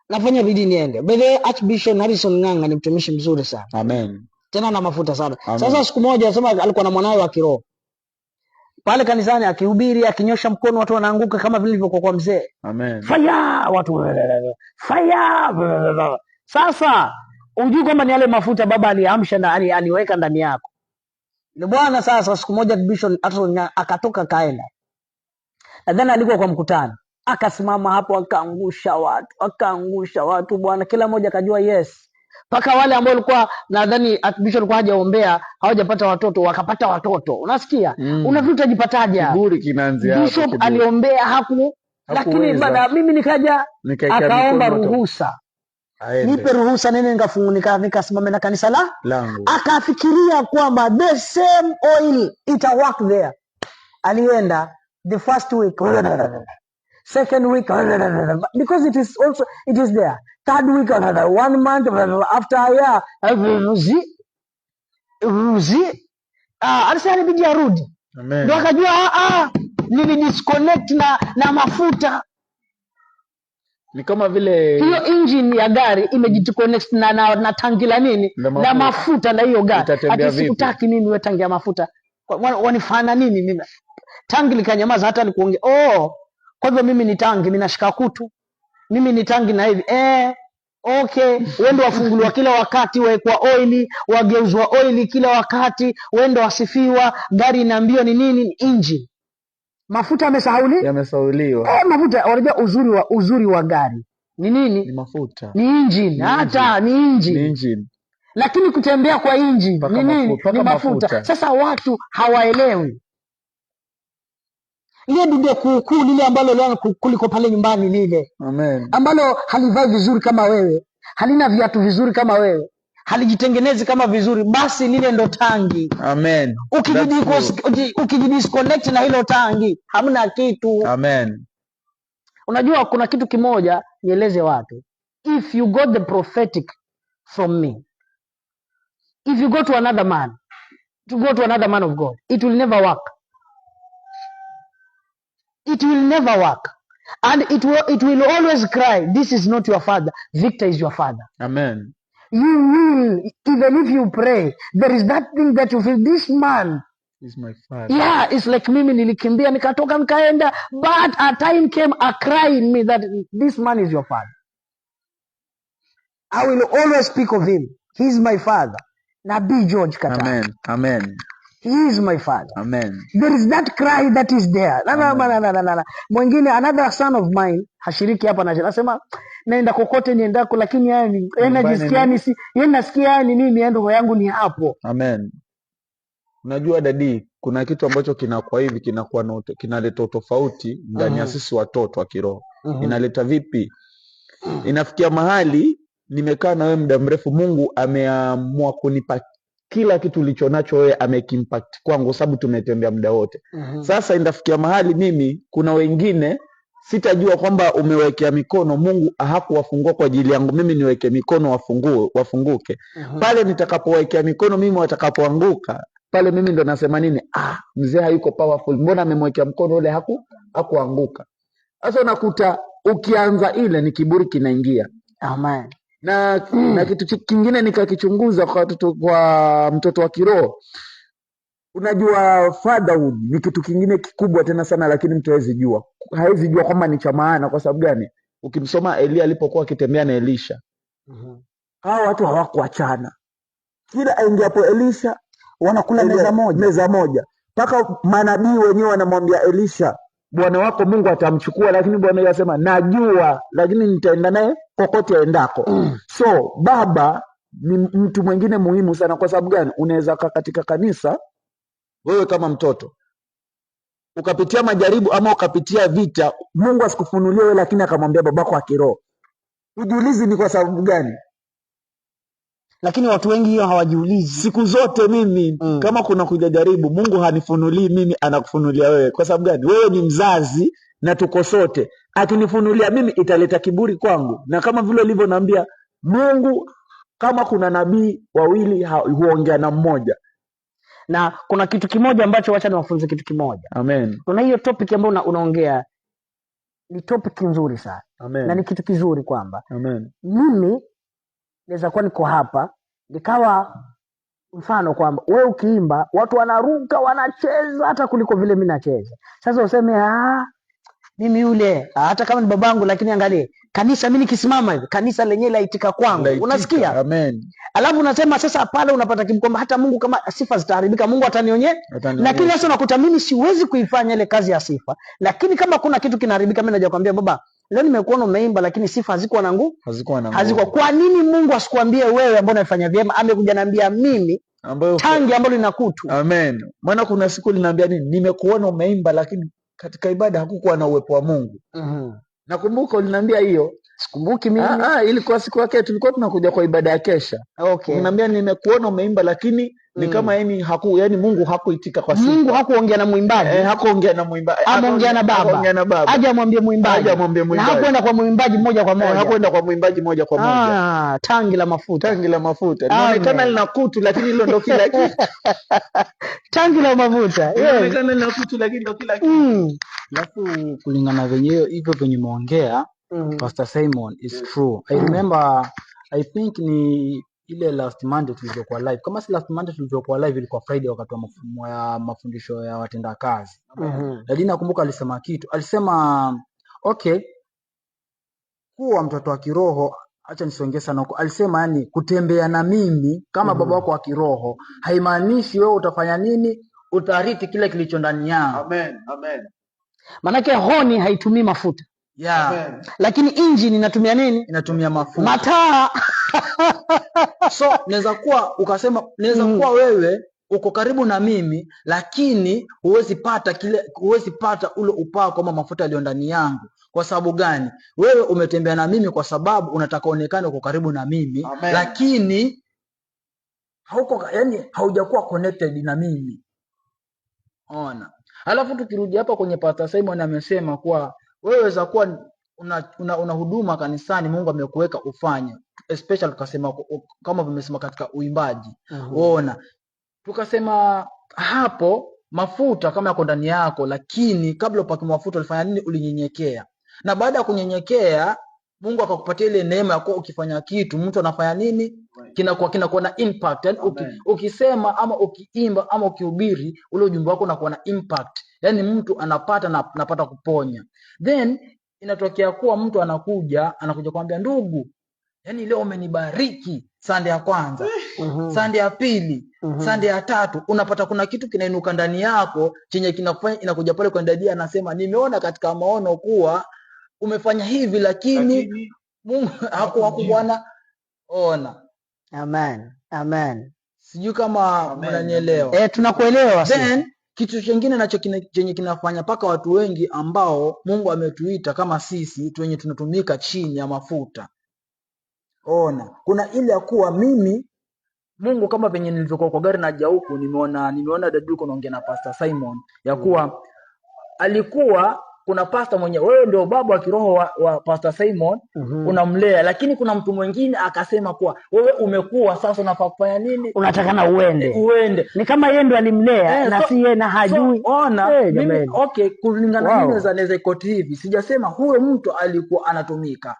A: Nafanya bidii niende. By the way, Archbishop Harrison Ng'ang'a ni mtumishi mzuri sana.
B: Amen.
A: Tena na mafuta sana.
B: Amen.
A: Sasa siku moja anasema alikuwa na mwanawe wa kiroho pale kanisani, akihubiri, akinyosha mkono, watu wanaanguka kama vile ilivyokuwa kwa mzee.
B: Amen.
A: Fire! Watu fire! Sasa unajui kwamba ni yale mafuta baba aliamsha na aliweka ndani yako. Ni bwana. Sasa siku moja Bishop Harrison akatoka kaenda. Nadhani alikuwa kwa mkutano. Akasimama hapo akaangusha watu bwana, kila mmoja akajua yes. Paka wale ambao walikuwa nadhani Bishop alikuwa hajaombea, hawajapata watoto, wakapata watoto. Unasikia? Unavitu jipataje?
B: Kiburi kinaanzia hapo.
A: Bishop aliombea lakini baada mimi nikaja akaomba ruhusa. Nipe ruhusa nini nikasimama na kanisa
B: langu.
A: Akafikiria kwamba the same oil ita work there. Alienda the first week, second week, because it is there. Third week, 1 month, after a year, alisema inabidi arudi. Ndio akajua nili disconnect na mafuta.
B: Ni kama vile
A: hiyo engine ya gari imejiconnect na tangi la nini na mafuta na hiyo gari. Ati sikutaki mimi we tangi ya mafuta. Wanifana nini mimi? Tangi likanyamaza, hata alikuongea. Kwa hivyo mimi ni tangi, mimi nashika kutu. Mimi ni tangi na hivi. Okay, wendo wafunguliwa kila wakati, wawekwa oili, wageuzwa oili kila wakati, wendo wasifiwa, gari inaambiwa ni nini? Ni engine. Mafuta
B: yamesauliwa.
A: Mafuta, unajua uzuri wa gari ni nini?
B: Ni mafuta.
A: Ni engine, hata ni engine. Lakini kutembea kwa engine ni nini? Ni mafuta. Sasa watu hawaelewi. Ile dude kuukuu lile ambalo leo kuliko pale nyumbani lile.
B: Amen.
A: Ambalo halivai vizuri kama wewe, halina viatu vizuri kama wewe, halijitengenezi kama vizuri, basi lile ndo tangi.
B: Amen.
A: Ukijidisconnect na hilo tangi, hamna kitu.
B: Amen.
A: Unajua kuna kitu kimoja nieleze watu. If you got the prophetic from me, if you go to another man, of God, it will never work. It will never work. And it will always cry, this is not your father. Victor is your father.
B: Amen.
A: You will, even if you pray, there is that thing that you feel, this man
B: is my father.
A: Yeah, it's like mimi nilikimbia nikatoka nikaenda, but a time came a cry in me that this man is your father. I will always speak of him. He's my father. Nabii George Katana.
B: Amen. Amen.
A: He is my father.
B: Amen.
A: There is that cry that is there. Mwingine, another son of mine, hashiriki hapa anasema naenda kokote niendako, lakini yani nasikia ni mimi roho yangu ni hapo.
B: Amen. Unajua dadi, kuna kitu ambacho kinakuwa hivi, kinaleta tofauti ndani ya sisi watoto wa kiroho. Inaleta vipi? Inafikia mahali nimekaa na wewe muda mrefu, Mungu ameamua kunipa kila kitu ulichonacho wewe, amekimpact kwangu sababu tumetembea muda wote. Sasa inafikia mahali mimi, kuna wengine sitajua kwamba umewekea mikono, Mungu hakuwafungua kwa ajili yangu mimi niweke mikono wafunguke. Pale nitakapowekea mikono mimi watakapoanguka, pale mimi ndo nasema nini? Mzee hayuko powerful, mbona amemwekea mkono ule hakuanguka? Sasa unakuta ukianza ile ni kiburi kinaingia.
A: Amen.
B: Na kitu kingine nikakichunguza kwa mtoto wa kiroho. Unajua fatherhood ni kitu kingine kikubwa tena sana, lakini mtu hawezi jua kwamba ni cha maana. Kwa sababu gani? Ukimsoma Elia alipokuwa akitembea na Elisha, hao watu hawakuachana. Kila aingiapo Elisha
A: wanakula
B: meza moja. Mpaka manabii wenyewe wanamwambia Elisha, bwana wako Mungu atamchukua, lakini Bwana yasema najua, lakini nitaenda naye kokote aendako. So baba ni mtu mwingine muhimu sana. Kwa sababu gani? Unaweza kaa katika kanisa wewe kama mtoto ukapitia majaribu ama ukapitia vita, Mungu asikufunulie wewe, lakini akamwambia babako wa kiroho. Ujiulizi ni kwa sababu gani?
A: Lakini watu wengi hiyo hawajiulizi.
B: Siku zote mimi kama kuna kujaribu, Mungu hanifunulii mimi, anakufunulia wewe. Kwa sababu gani? Wewe ni mzazi na tuko sote. Akinifunulia mimi italeta kiburi kwangu. Na kama vile ulivyoniambia, Mungu kama kuna nabii wawili huongea na mmoja.
A: Na kuna kitu kimoja ambacho wacha niwafunze kitu kimoja.
B: Amen.
A: Kuna hiyo topic ambayo unaongea ni topic nzuri sana.
B: Amen.
A: Na ni kitu kizuri kwamba
B: Amen.
A: Mimi naweza kuwa niko hapa nikawa mfano kwamba wewe ukiimba watu wanaruka wanacheza hata kuliko vile mimi nacheza. Sasa useme mimi yule hata kama ni babangu, lakini angalie kanisa, mimi nikisimama hivi kanisa lenyewe laitika kwangu. Unasikia?
B: Amen.
A: Alafu unasema sasa pale unapata kimkomba, hata Mungu kama sifa zitaharibika Mungu atanionyesha. Lakini sasa unakuta mimi siwezi kuifanya ile kazi ya sifa, lakini kama kuna kitu kinaharibika mimi naja kwambia baba, leo nimekuona umeimba lakini sifa hazikuwa na nguvu. Hazikuwa. Kwa nini Mungu asikwambie wewe ambao unafanya vyema? Amekuja niambia mimi tangi ambalo linakutu.
B: Amen. Maana kuna siku linaambia nini? Nimekuona umeimba lakini katika ibada hakukuwa na uwepo wa Mungu. Nakumbuka uliniambia hiyo.
A: Sikumbuki mimi.
B: Ilikuwa siku yake tulikuwa tunakuja kwa ibada ya kesha.
A: Okay.
B: Unaniambia nimekuona umeimba lakini ni kama yani Mungu hakuitika kwa sifa.
A: Mungu hakuongea na muimbaji.
B: Hakuongea na muimbaji.
A: Ameongea na baba. Aje amwambie muimbaji. Na hakwenda kwa muimbaji moja kwa moja.
B: Hakwenda kwa muimbaji moja kwa moja.
A: Tangi la mafuta.
B: Inaonekana lina kutu lakini hilo ndo kila kitu.
A: Tangi la mafuta.
B: Inaonekana lina kutu lakini ndo kila kitu.
C: Alafu kulingana venyewe hivyo venye umeongea Pastor Simon is true. I remember I think ni ile last Monday tulivyokuwa live. Kama si last Monday tulivyokuwa live ilikuwa Friday wakati wa mafundisho ya watenda kazi. Lakini nakumbuka alisema kitu. Alisema okay, kuwa mtoto wa kiroho, acha nisongee sana huko. Alisema yani kutembea na mimi kama baba wako wa kiroho haimaanishi wewe utafanya nini? Utariti kile kilicho ndani yako.
B: Amen.
A: Manake honi haitumii mafuta.
C: Yeah.
A: Lakini engine inatumia nini?
C: Inatumia mafuta.
A: Mataa.
C: So naweza kuwa ukasema kuwa wewe uko karibu na mimi lakini huwezi pata ule upako kama mafuta yaliyo ndani yangu. Kwa sababu gani? Wewe umetembea na mimi kwa sababu unataka onekane uko karibu na mimi. Amen. Lakini haujakuwa connected na mimi. Ona. Alafu tukirudi hapa kwenye Pastor Simon amesema kuwa wewe waweza kuwa una huduma kanisani, Mungu amekuweka ufanye, especially tukasema kama vimesema katika uimbaji. Ona, tukasema hapo mafuta kama yako ndani yako, lakini kabla upake mafuta ulifanya nini? Ulinyenyekea. Na baada ya kunyenyekea Mungu akakupatia ile neema ya kuwa ukifanya kitu mtu anafanya nini? Kinakuwa na impact. Yani ukisema ama ukiimba ama ukihubiri, ule ujumbe wako unakuwa na impact. Yani mtu anapata kuponya. Then inatokea kuwa mtu anakuja kwambia ndugu, yani leo umenibariki Sunday ya kwanza, Sunday ya pili, Sunday ya tatu, unapata kuna kitu kinainuka ndani yako chenye kinakufanya inakuja pale kwa dadia, anasema nimeona katika maono kuwa umefanya hivi lakini Mungu hakuona. Ona.
A: Amen.
C: Sijui kama mnanielewa.
A: Tunakuelewa.
C: Then Kitu kingine nacho chenye kinafanya paka watu wengi ambao Mungu ametuita kama sisi wenye tunatumika chini ya mafuta. Ona, kuna ile ya kuwa mimi Mungu, kama venye nilivyokuwa kwa gari naja huku, nimeona Daduko naongea na Pastor Simon ya kuwa alikuwa kuna pastor mwenye, wewe ndio baba wa kiroho wa Pastor Simon, unamlea, lakini kuna mtu mwingine akasema kuwa wewe umekuwa sasa unafaa kufanya nini?
A: Unatakana uende. Ni kama yeye ndo alimlea na si yeye na hajui.
C: Ona, mimi okay, kulingana mimi naweza koti hivi. Sijasema huyo mtu alikuwa anatumika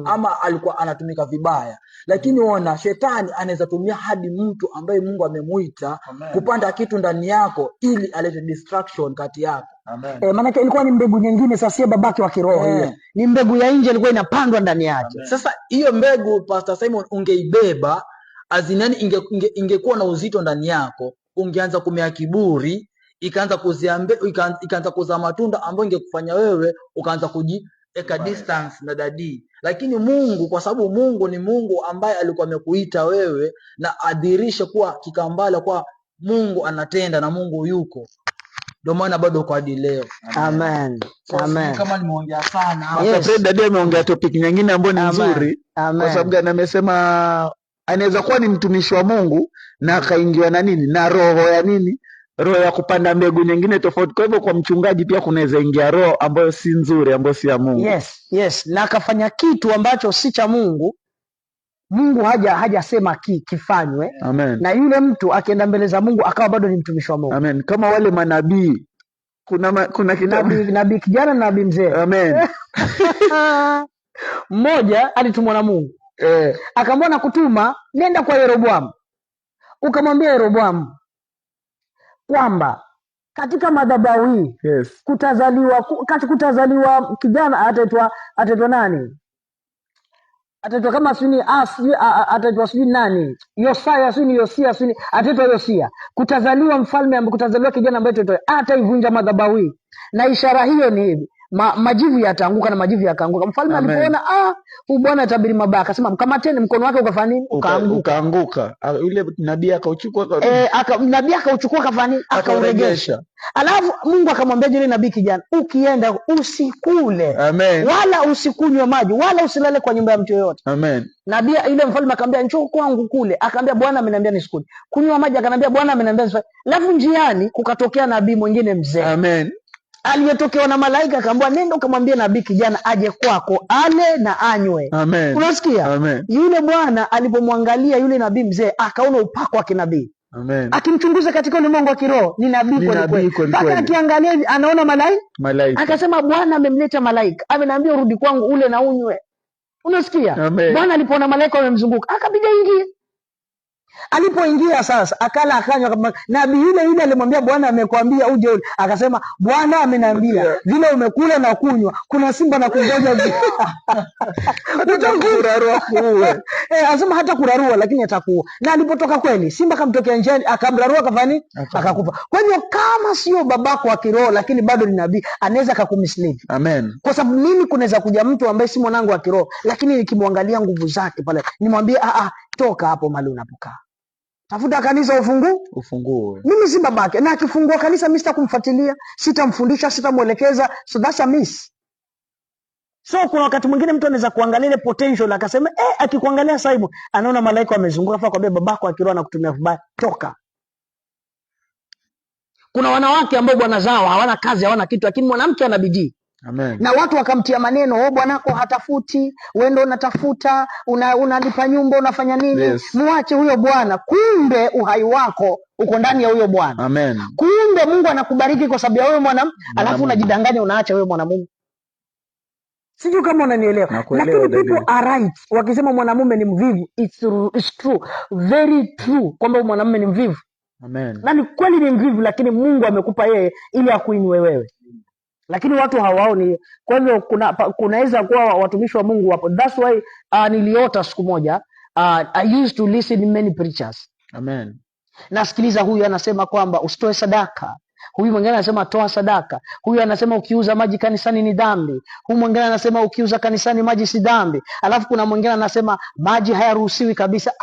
C: ama alikuwa anatumika vibaya, lakini ona, shetani anaweza tumia hadi mtu ambaye Mungu amemuita kupanda kitu ndani yako ili alete distraction kati yako.
A: Maana ilikuwa ni mbegu nyingine, sasa si babake wa kiroho hiyo. Ni mbegu ya nje ilikuwa inapandwa ndani yake.
C: Sasa hiyo mbegu Pastor Simon ungeibeba azinani, ingekuwa na uzito ndani yako, ungeanza kumea kiburi, ikaanza kuzaa matunda ambayo ingekufanya wewe ukaanza kujiweka distance na dadii. Lakini Mungu, kwa sababu Mungu ni Mungu ambaye alikuwa amekuita wewe na adhirisha kuwa kikambala kwa Mungu anatenda na Mungu yuko, ndio maana bado uko hadi leo.
A: Amen. Amen.
C: Kama nimeongea sana
B: hapa, Fred Daddy ameongea topic nyingine ambayo ni nzuri, kwa sababu gani? Amesema anaweza kuwa ni mtumishi wa Mungu na akaingiwa na nini, na roho ya nini, roho ya kupanda mbegu nyingine tofauti. Kwa hivyo kwa mchungaji pia kunaweza ingia roho ambayo si nzuri, ambayo si ya Mungu.
A: Yes, na akafanya kitu ambacho si cha Mungu. Mungu hajasema kifanywe.
B: Amen.
A: Na yule mtu akienda mbele za Mungu akawa bado ni mtumishi wa Mungu.
B: Amen. Kama wale manabii, kuna kitabu
A: nabii kijana na nabii mzee.
B: Amen.
A: Mmoja alitumwa na Mungu. Akamwona kutuma, nenda kwa Yeroboamu. Ukamwambia Yeroboamu kwamba katika madhabahu hii kutazaliwa kijana ataitwa nani? Ataitwa kama ataitwa nani? Yosia, ataitwa Yosia. Kutazaliwa mfalme kutazaliwa kijana ambaye ataivunja madhabahu hii. Na ishara hiyo ni hivi. Majivu yataanguka na majivu yakaanguka. Mfalme alipoona huyu bwana atabiri mabaya, akasema mkamateni, mkono wake ukafanya nini?
B: Ukaanguka. Yule nabii akauchukua
A: nabii akauchukua kafanya nini? Akauregesha. Alafu Mungu akamwambia yule nabii kijana, ukienda usikule.
B: Amen.
A: Wala usikunywe maji, wala usilale kwa nyumba ya mtu yoyote.
B: Amen.
A: Nabii yule mfalme akamwambia njoo kwangu kule. Akamwambia Bwana ameniambia nisikule. Kunywa maji akamwambia Bwana ameniambia nisikule. Alafu njiani kukatokea nabii mwingine mzee.
B: Amen.
A: Aliyetokewa na malaika akamwambia nenda ukamwambia nabii kijana aje kwako ale na anywe.
B: Amen.
A: Unasikia?
B: Amen.
A: Yule bwana alipomwangalia yule nabii mzee akaona upako wa kinabii.
B: Amen.
A: Akimchunguza katika ulimwengu wa kiroho ni nabii kweli kweli. Mpaka akiangalia hivi anaona malaika. Akasema Bwana amemleta malaika. Ameniambia urudi kwangu ule na unywe. Unasikia? Bwana alipoona malaika wamemzunguka akapiga ingie. Alipoingia sasa akala akanywa, kama nabii yule alimwambia Bwana amekwambia uje ule. Akasema Bwana ameniambia vile umekula na kunywa kuna simba na kungoja
B: kurarua kuue.
A: Anasema hata kurarua lakini atakuwa. Na alipotoka kweli simba kamtokea njiani akamrarua kafani akakufa. Kwa hiyo kama sio babako wa kiroho lakini bado ni nabii, anaweza akakumislead.
B: Amen.
A: Kwa sababu mimi kunaweza kuja mtu ambaye si mwanangu wa kiroho lakini nikimwangalia nguvu zake pale nimwambie toka hapo mahali unapokaa. Tafuta kanisa
B: ufungue.
A: Mimi si babake, na akifungua kanisa mimi sitakumfuatilia, sitamfundisha, sitamuelekeza. So that's a miss. So kuna wakati mwingine mtu anaweza kuangalia ile potential akasema akikuangalia Simon anaona malaika wamezunguka afa kwambia babako akiroa na kutumia vibaya, toka. Kuna wanawake ambao bwana zao hawana kazi, hawana kitu, lakini mwanamke ana bidii.
B: Amen.
A: Na watu wakamtia maneno, bwanako hatafuti, wewe ndio unatafuta, unalipa nyumba, unafanya nini?
B: Yes.
A: Muache huyo bwana. Kumbe uhai wako uko ndani ya huyo bwana.
B: Amen.
A: Kumbe Mungu anakubariki kwa sababu ya huyo mwanamume, alafu unajidanganya unaacha huyo mwanamume. Sijui kama unanielewa. Lakini people are right wakisema mwanamume ni mvivu. It's true, very true kwamba mwanamume ni mvivu.
B: Amen.
A: Na ni kweli ni mvivu, lakini Mungu amekupa yeye ili akuinue wewe. Lakini watu hawaoni. Kwa hivyo kunaweza kuwa watumishi wa Mungu hapo. That's why niliota siku moja I used to listen many preachers.
B: Amen.
A: Nasikiliza huyu anasema kwamba usitoe sadaka. Huyu mwingine anasema toa sadaka. Huyu anasema ukiuza maji kanisani ni dhambi. Huyu mwingine anasema ukiuza kanisani maji si dhambi. Alafu kuna mwingine anasema maji hayaruhusiwi kabisa.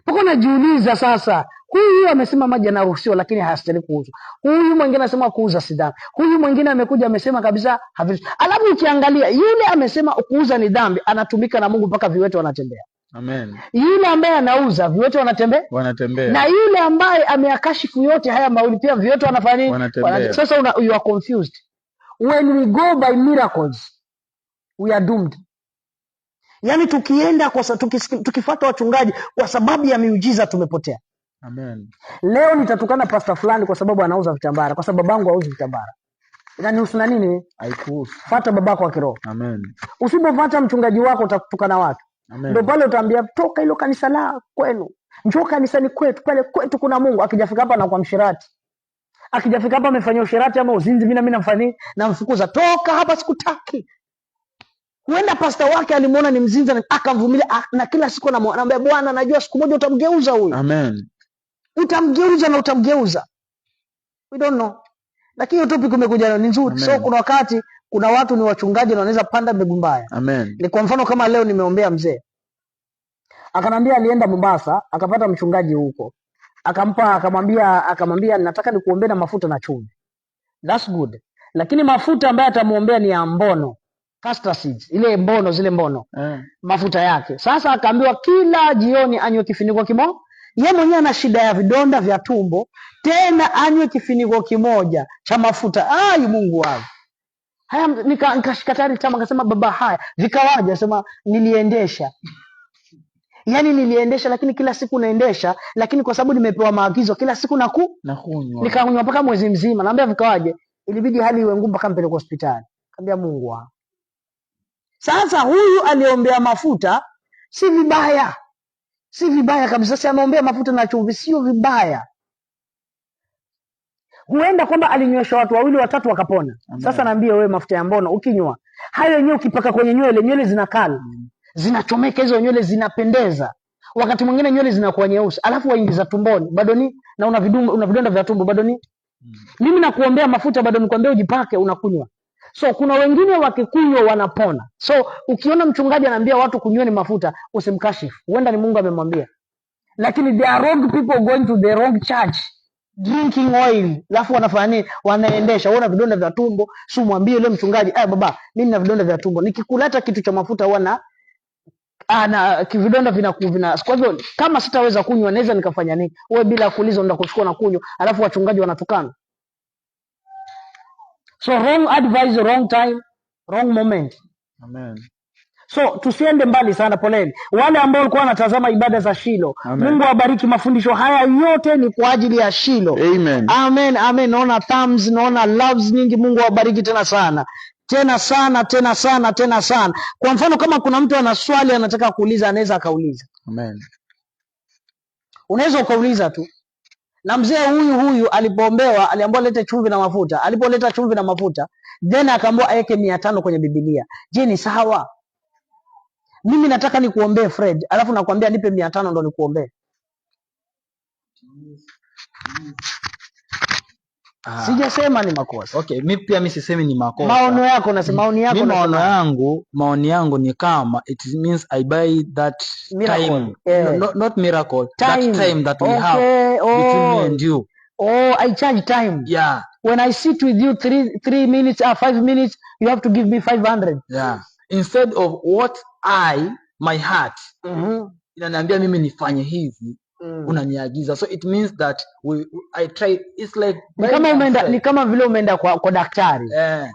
A: Pako najiuliza sasa, Huyu amesema maji yanaruhusiwa lakini hayastahili kuuzwa. Huyu mwingine anasema kuuza si dhambi. Huyu mwingine amekuja amesema kabisa haviruhusiwi. Alafu ukiangalia yule amesema kuuza ni dhambi, anatumika na Mungu mpaka viwete wanatembea.
B: Amen.
A: Yule ambaye anauza viwete wanatembea. Na yule ambaye ameakashifu yote haya mawili pia viwete wanafanya nini?
B: Wanatembea.
A: Sasa you are confused. When we go by miracles, we are doomed. Yaani tukienda tukifuata wachungaji kwa sababu ya miujiza tumepotea.
B: Amen.
A: Leo nitatukana pasta fulani kwa sababu anauza vitambara, kwa sababu babangu hauzi vitambara. Inanihusu na nini?
B: Haikuhusu.
A: Fuata babako wa kiroho.
B: Amen.
A: Usipofuata mchungaji wako utatukana watu.
B: Amen.
A: Ndio pale utaambia toka hilo kanisa la kwenu. Njoo kanisani kwetu, pale kwetu kuna Mungu. Akijafika hapa anakuwa mshirati. Akijafika hapa amefanya ushirati ama uzinzi, mimi namfanyia namfukuza. Toka hapa sikutaki. Huenda pasta wake alimuona ni mzinzi akamvumilia na kila siku anamwambia Bwana najua siku moja utamgeuza huyu.
B: Amen.
A: Utamgeuza. We don't know. Lakini topic umekuja ni nzuri.
B: Amen.
A: So kuna wakati kuna watu ni wachungaji na wanaweza panda mbegu mbaya.
B: Amen.
A: Ni kwa mfano kama leo nimeombea mzee. Akanambia alienda Mombasa, akapata mchungaji huko. Akamwambia nataka nikuombee na mafuta na chumvi. That's good. Lakini mafuta ambayo atamuombea ni ya mbono. Castor seeds, zile mbono. Mafuta yake. Sasa akaambiwa kila jioni anywe kifuniko kimoja. Yeye mwenyewe ana shida ya vidonda vya tumbo, tena anywe kifuniko kimoja cha mafuta. Ai Mungu wangu. Haya nikashikatari tama akasema baba haya, vikawaje? Asema niliendesha. Yaani niliendesha lakini kila siku naendesha, lakini kwa sababu nimepewa maagizo kila siku nakunywa. Nikakunywa mpaka mwezi mzima. Naambia vikawaje? Ilibidi hali iwe ngumu mpaka mpeleke hospitali. Kaambia Mungu wangu. Sasa huyu aliombea mafuta si vibaya. Si vibaya kabisa. Sasa ameombea mafuta na chumvi sio vibaya. Huenda kwamba alinywesha watu 2 3 wakapona. Amen. Sasa naambia wewe mafuta ya mbono ukinywa, hayo yenyewe ukipaka kwenye nywele zinakala. Zinachomeka hizo nywele zinapendeza. Wakati mwingine nywele zinakuwa nyeusi, alafu waingiza tumboni, bado ni na una vidonda vya tumbo bado ni. Mimi nakuombea mafuta bado nikwambia ujipake unakunywa. So kuna wengine wakikunywa wanapona. So ukiona mchungaji anaambia watu kunyweni mafuta, usimkashifu. Huenda ni Mungu amemwambia. Lakini there are wrong people going to the wrong church drinking oil. Alafu wanafanya nini? Wanaendesha. Unaona vidonda vya tumbo, si mwambie yule mchungaji, baba, mimi na vidonda vya tumbo. Nikikuleta kitu cha mafuta huwa na vidonda vina. Kwa hivyo kama sitaweza kunywa naweza nikafanya nini? Wewe bila kuuliza unataka kuchukua na kunywa, alafu wachungaji wanatukana. So wrong advice, wrong time, wrong moment.
B: Amen.
A: So tusiende mbali sana, poleni wale ambao walikuwa wanatazama ibada za Shilo.
B: Amen.
A: Mungu awabariki. Mafundisho haya yote ni kwa ajili ya Shilo.
B: Amen.
A: Amen, amen. Naona thumbs, naona loves nyingi. Mungu awabariki tena sana. Tena sana. Kwa mfano kama kuna mtu ana swali anataka kuuliza, anaweza akauliza.
B: Amen.
A: Unaweza ukauliza tu. Na mzee huyu alipoombewa aliambiwa lete chumvi na mafuta. Alipoleta chumvi na mafuta, then akaambiwa aweke 500 kwenye Biblia. Je, ni sawa? Mimi nataka nikuombee Fred, alafu nakwambia nipe 500 ndo nikuombee. Sijasema ni makosa.
C: Okay, mimi sisemi ni makosa.
A: Maono yako nasema
C: maoni yangu ni kama it means I buy that
A: miracle.
C: Time.
A: Yeah.
C: Not miracle.
A: Time.
C: That time that we have between me and you.
A: Oh, I charge time.
C: Yeah.
A: When I sit with you 3 minutes or 5 minutes, you have to give me 500.
C: Yeah. Instead of what my heart inaniambia mimi nifanye hivi, unaniagiza. So it means that I try. It's like
A: ni kama vile umeenda kwa daktari.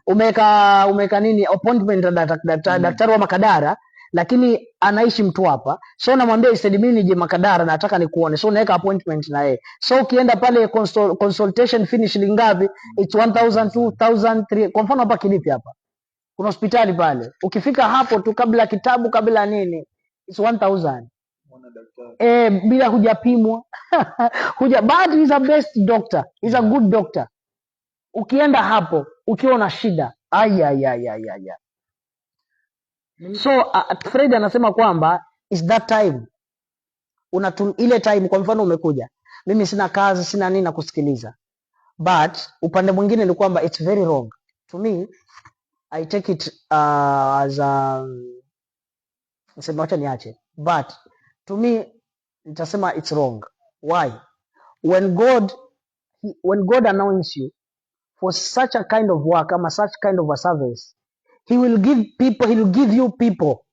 A: Umeka nini appointment na daktari wa Makadara, lakini anaishi mtu hapa. So namwambia instead mimi nije Makadara nataka nikuone. So unaweka appointment na yeye. So ukienda pale consultation finish shilingi ngapi? It's 1000, 2000, 3. Kwa mfano hapa Kilifi hapa kuna hospitali pale. Ukifika hapo tu kabla kitabu kabla nini, it's 1000. Bila hujapimwa. But he's a best doctor. He's a good doctor. Ukienda hapo ukiwa na shida, So Fred anasema kwamba is that time. Ile time, kwa mfano umekuja. Mimi sina kazi, sina nini na kusikiliza. But upande mwingine ni kwamba it's very wrong. To me, I take it as nisema acha niache. But to me nitasema it's wrong. Why? when God anoints you for such a kind of work ama such kind of a service, he will give you people.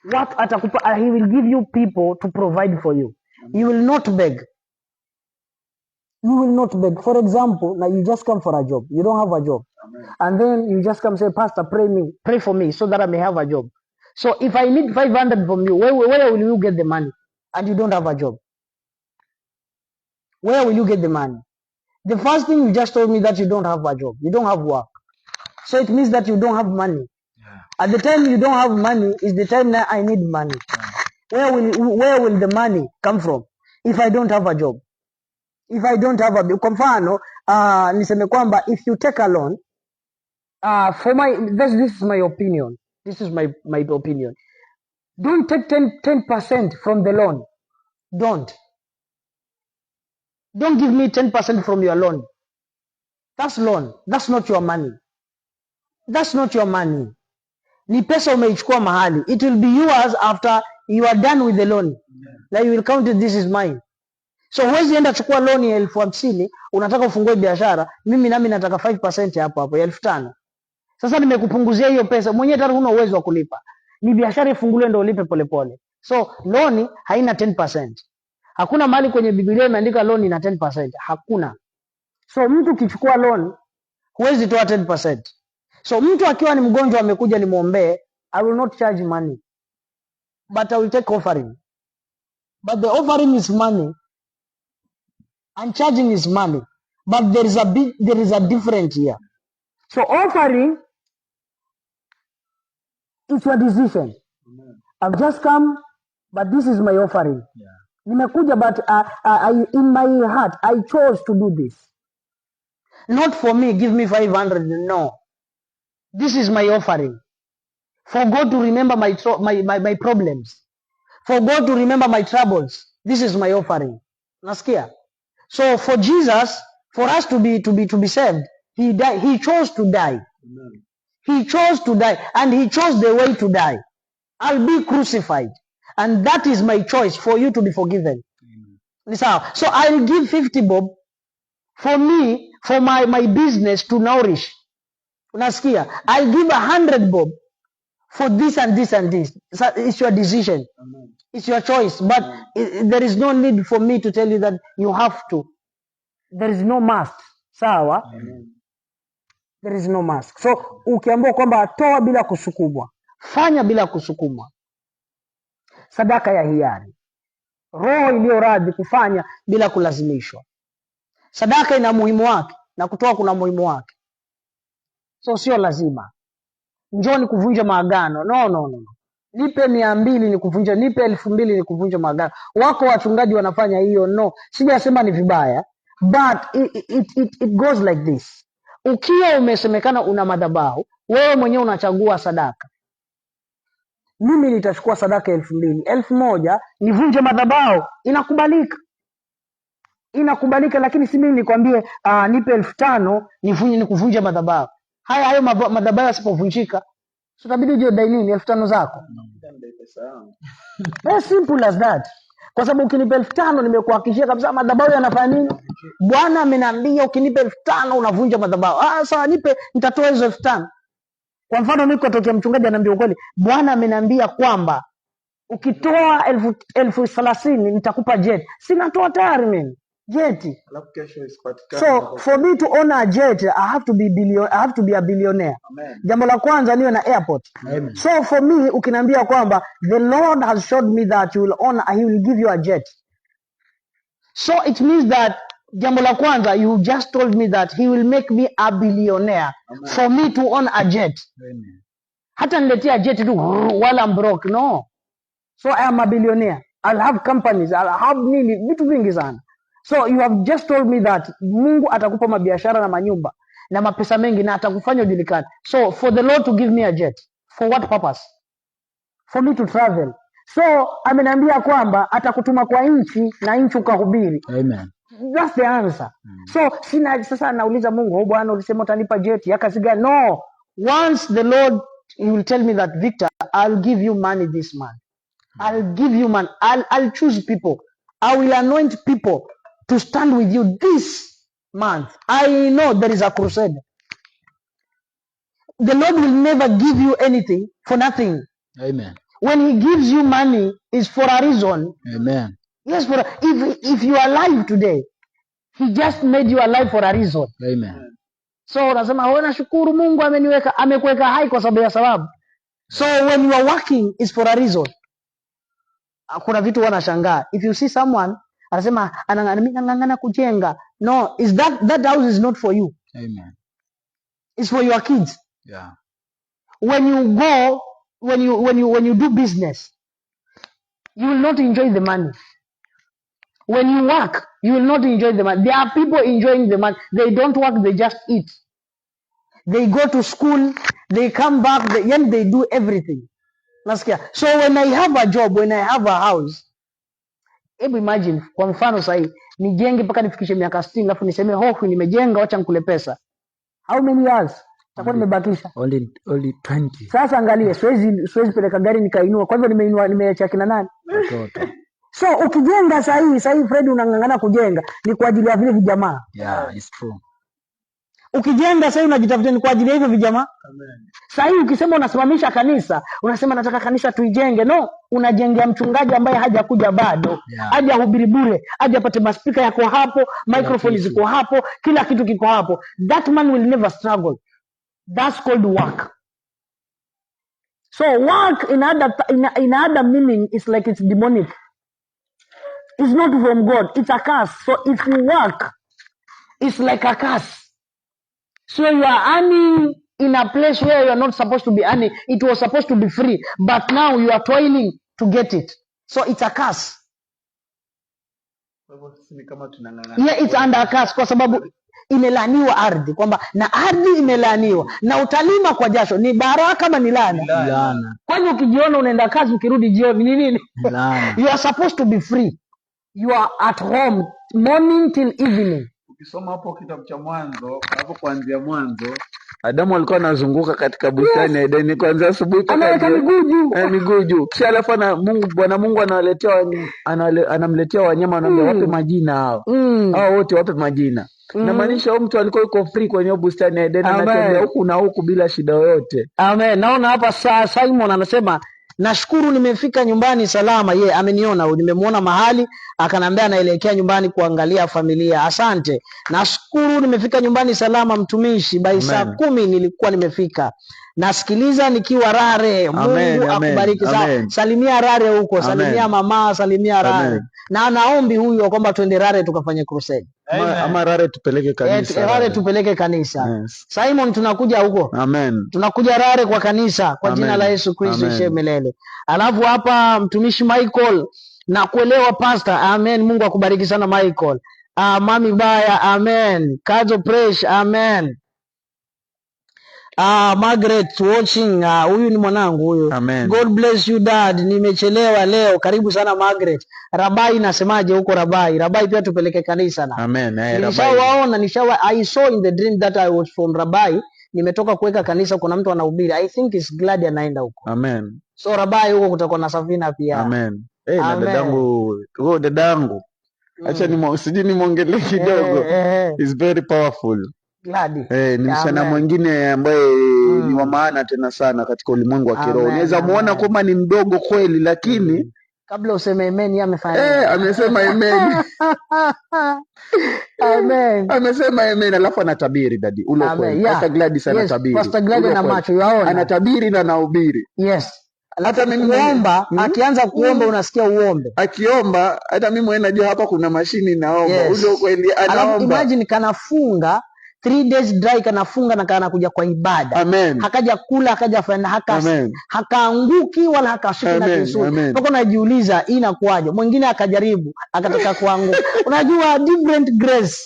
A: What atakupa, he will give you people to provide for you. You will not beg. You will not beg. For example, now you just come for a job. You don't have a job. Amen. And then you just come say, Pastor, pray for me so that I may have a job. So if I need 500 from you, where will you get the money? And you don't have a job. Where will you get the money? The first thing you just told me that you don't have a job. You don't have work. So it means that you don't have money. Yeah. At the time you don't have money is the time that I need money. Yeah. Where will the money come from if I don't have a job? If I don't have a, kwa mfano niseme kwamba if you take a loan, this is my opinion. This is my opinion. Don't take 10% from the loan. Don't give me 10% from your loan. That's loan. That's not your money. That's not your money. Ni pesa umeichukua mahali. It will be yours after you are done with the loan. Yeah. Like you will count it, this is mine. So huwezi enda chukua loan ya 50,000 unataka ufungue biashara, mimi nami nataka 5% hapo ya 5,000. Sasa nimekupunguzia hiyo pesa, mwenyewe tayari huna uwezo wa kulipa. Ni biashara ifunguliwe ndio ulipe polepole. So loan haina 10%. Hakuna mahali kwenye Biblia imeandika loan ina 10%. Hakuna. So mtu kichukua loan huwezi toa 10%. So mtu akiwa ni mgonjwa amekuja nimuombee, I will not charge money. But I will take offering. But the offering is money. And charging is money. But there is a difference here. So offering is your decision. Amen. I've just come, but this is my offering. Yeah. Nimekuja, but in my heart, I chose to do this. Not for me, give me 500. No. This is my offering. For God to remember my problems. For God to remember my troubles. This is my offering. Nasikia? So for Jesus, for us to be saved, he died. He chose to die. Amen. He chose to die, and he chose the way to die. I'll be crucified, and that is my choice for you to be forgiven. Amen. So I'll give 50 bob for me, for my business to nourish. Unasikia? I'll give 100 bob for this and this and this. So it's your decision. Amen. It's your choice. But there is no need for me to tell you that you have to. There is no must. Sawa? Amen. There is no must. So ukiambiwa kwamba toa bila kusukumwa, fanya bila kusukumwa. Sadaka ya hiari. Roho iliyo radhi kufanya bila kulazimishwa. Sadaka ina muhimu wake na kutoa kuna muhimu wake. So sio lazima. Njoni kuvunja maagano. No. Nipe 200 ni kuvunja, nipe 2,000 ni kuvunja maagano. Wako wachungaji wanafanya hiyo. No. Sijasema ni vibaya, but it goes like this. Ukiwa umesemekana una madhabahu, wewe mwenyewe unachagua sadaka. Mimi nitachukua sadaka 2,000, 1,000 nivunje madhabahu, inakubalika, lakini si mimi nikwambie nipe 5,000 ni kuvunja madhabahu. Hayo madhabahu yasipovunjika, utabidi uje dai nini 5,000 zako? As simple as that. Kwa sababu ukinipa 5,000 nimekuhakikishia kabisa madhabahu yanafanya nini? Bwana ameniambia ukinipa 5,000 unavunja madhabahu. Sawa, nitatoa hizo 5,000. Kwa mfano niko tokea mchungaji ananiambia ukweli, Bwana ameniambia kwamba ukitoa 30,000 nitakupa jet. Sinatoa tayari mimi jet. So for me to own a jet, I have to be a billionaire. Amen. Jambo la kwanza niwe na airport. Amen. So for me ukiniambia kwamba the Lord has showed me that he will give you a jet. So it means that jambo la kwanza, you just told me that he will make me a billionaire. Amen. For me to own a jet. Amen. Hata niletea jet tu while I'm broke. No. So I am a billionaire. I'll have companies. I'll have vitu vingi sana. So you have just told me that Mungu atakupa mabiashara na manyumba na mapesa mengi na atakufanya ujulikane. So for the Lord to give me a jet, for what purpose? For me to travel. So ameniambia kwamba atakutuma kwa nchi na nchi ukahubiri. Amen. That's the answer. So sasa nauliza Mungu, Bwana ulisema utanipa jet ya kazi gani? No. Once the Lord, he will tell me that, Victor, I'll give you money this month. I'll give you money. I'll choose people. I will anoint people to stand with you this month. I know there is a crusade. The Lord will never give you anything for nothing.
C: Amen.
A: When he gives you money, it's for a reason.
C: Amen.
A: Yes, if you are alive today, he just made you alive for a reason.
C: Amen.
A: So unasema wewe nashukuru Mungu amekuweka hai kwa sababu ya sababu. So when you are working is for a reason. Kuna vitu wanashangaa. If you see someone anasema anang'ang'ana kujenga. No, is that house is not for you.
C: Amen.
A: It's for your kids.
C: Yeah.
A: When you do business, you will not enjoy the money. When you work, you will not enjoy the money. There are people enjoying the money. They don't work, they just eat. They go to school, they come back, they do everything. Nasikia. So when I have a job, when I have a house, hebu imagine, kwa mfano sahi, nijenge mpaka nifikishe miaka 60, alafu niseme hofu nimejenga, wacha nikule pesa. How many years? Takuwa nimebakisha.
C: Only 20.
A: Sasa angalia, siwezi peleka gari nikainua. Kwa hivyo nimeacha kina nani?
C: Watoto.
A: So ukijenga sahi Fred unang'ang'ana kujenga ni kwa ajili ya vile vijamaa.
C: Yeah, it's true.
A: Ukijenga sahi unajitafutia ni kwa ajili ya hivyo vijamaa. Amen. Sahi ukisema unasimamisha kanisa, unasema nataka kanisa tuijenge. No, unajengea mchungaji ambaye hajakuja bado. Yeah. Hajahubiri bure, hajapata maspika yako hapo, microphone ziko hapo, kila kitu kiko hapo. That man will never struggle. That's called work. So work in other meaning is like it's demonic. It's not from God. It's a curse. So if you work, it's like a curse. So you are earning in a place where you are not supposed to be earning. It was supposed to be free. But now you are toiling to get it. So it's a curse. Yeah, it's under a curse. Kwa sababu imelaniwa ardhi. Kwamba na ardhi imelaniwa. Na utalima kwa jasho. Ni baraka ama ni laana? Kwa hivyo ukijiona unaenda kazi ukirudi jioni ni nini? You are supposed to be free. You are at home morning till evening.
B: Ukisoma hapo kitabu cha Mwanzo, hapo kuanzia Mwanzo, Adamu alikuwa anazunguka katika bustani ya Edeni kuanzia asubuhi mpaka miguu juu. Kisha alafu Bwana Mungu anamletea wanyama, anamwambia wape majina hao. Hao wote wape majina. Namaanisha huyo mtu alikuwa yuko free kwenye bustani ya Edeni, anatembea huku na huku bila shida yoyote. Amen. Naona hapa Simon anasema nashukuru nimefika nyumbani salama. Ye ameniona, nimemuona mahali akanambia anaelekea nyumbani kuangalia familia. Asante. Nashukuru nimefika nyumbani salama mtumishi. By saa 10 nilikuwa nimefika. Nasikiliza nikiwa Rare. Mungu akubariki sana. Salimia Rare huko, salimia mama, salimia Rare. Na naombi huyo kwamba twende Rare tukafanye crusade. Ama Rare tupeleke kanisa. Rare tupeleke kanisa. Yes. Simon tunakuja huko. Amen. Tunakuja Rare kwa kanisa kwa jina la Yesu Kristo ishe milele. Alafu hapa mtumishi Michael na kuelewa pastor. Amen. Mungu akubariki sana Michael. Mami Baya, amen. Kazo Presh, amen. Margaret watching, huyu ni mwanangu huyu. God bless you dad. Nimechelewa leo. Karibu sana Margaret. Rabai nasemaje huko Rabai? Rabai pia tupeleke kanisa na. Amen. Nishawaona, I saw in the dream that I was from Rabai. Nimetoka kuweka kanisa, kuna mtu anahubiri. I think is glad anaenda huko. Amen. So Rabai huko kutakuwa na Safina pia. Amen. Na dadangu. Acha nimuongelee kidogo. Is very powerful. Glad. Ni msichana mwingine ambaye ni wa maana tena sana katika ulimwengu wa kiroho. Unaweza muona kama ni mdogo kweli, lakini kabla useme amen yeye amefanya. Amesema amen. Amen. Amesema amen, alafu anatabiri dadi. Ule kweli. Pastor Gladys anatabiri. Pastor Gladys na macho yaona. Anatabiri na anahubiri. Yes. Hata mimi kuomba, akianza kuomba unasikia uombe. Akiomba, hata mimi mwenyewe najua hapa kuna mashini naomba. Ule kweli anaomba. Imagine kanafunga 3 days dry, kanafunga na kanakuja kwa ibada. Amen. Hakaja kula, hakaja fanya hakaanguki wala hakashuki na kisuri. Mpaka unajiuliza hii inakuaje? Mwingine akajaribu, akataka kuanguka. Unajua different grace.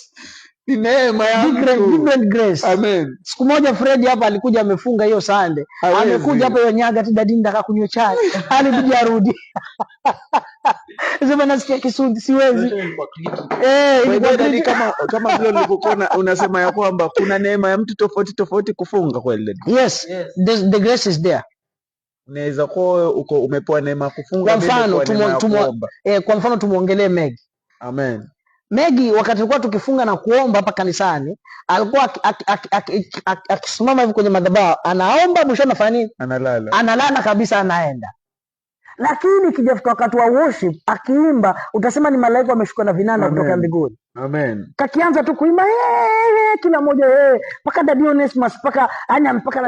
B: Ni neema ya different grace. Amen. Siku moja Fred hapa alikuja amefunga hiyo Sunday. Amekuja hapa hiyo nyaga tu dadini ndaka kunywa chai. Alikuja arudi. Sema nasikia kisudi siwezi. Ilikuwa dadi kama vile nilivyokuona unasema ya kwamba kuna neema ya mtu tofauti kufunga kweli. Yes. The grace is there. Unaweza kuwa umepewa neema kufunga, kwa mfano kwa mfano tumuongelee Meg. Amen.
A: Megi wakati tulikuwa tukifunga na kuomba hapa kanisani, alikuwa akisimama hivi kwenye madhabahu, anaomba, mwisho anafanya nini? Analala kabisa, anaenda. Lakini kijafika wakati wa worship akiimba, utasema ni malaika wameshuka na vinanda kutoka mbinguni.
B: Amen.
A: Kakianza tu kuimba kila mmoja mpaka Daddy Onesmus mpaka anya mpaka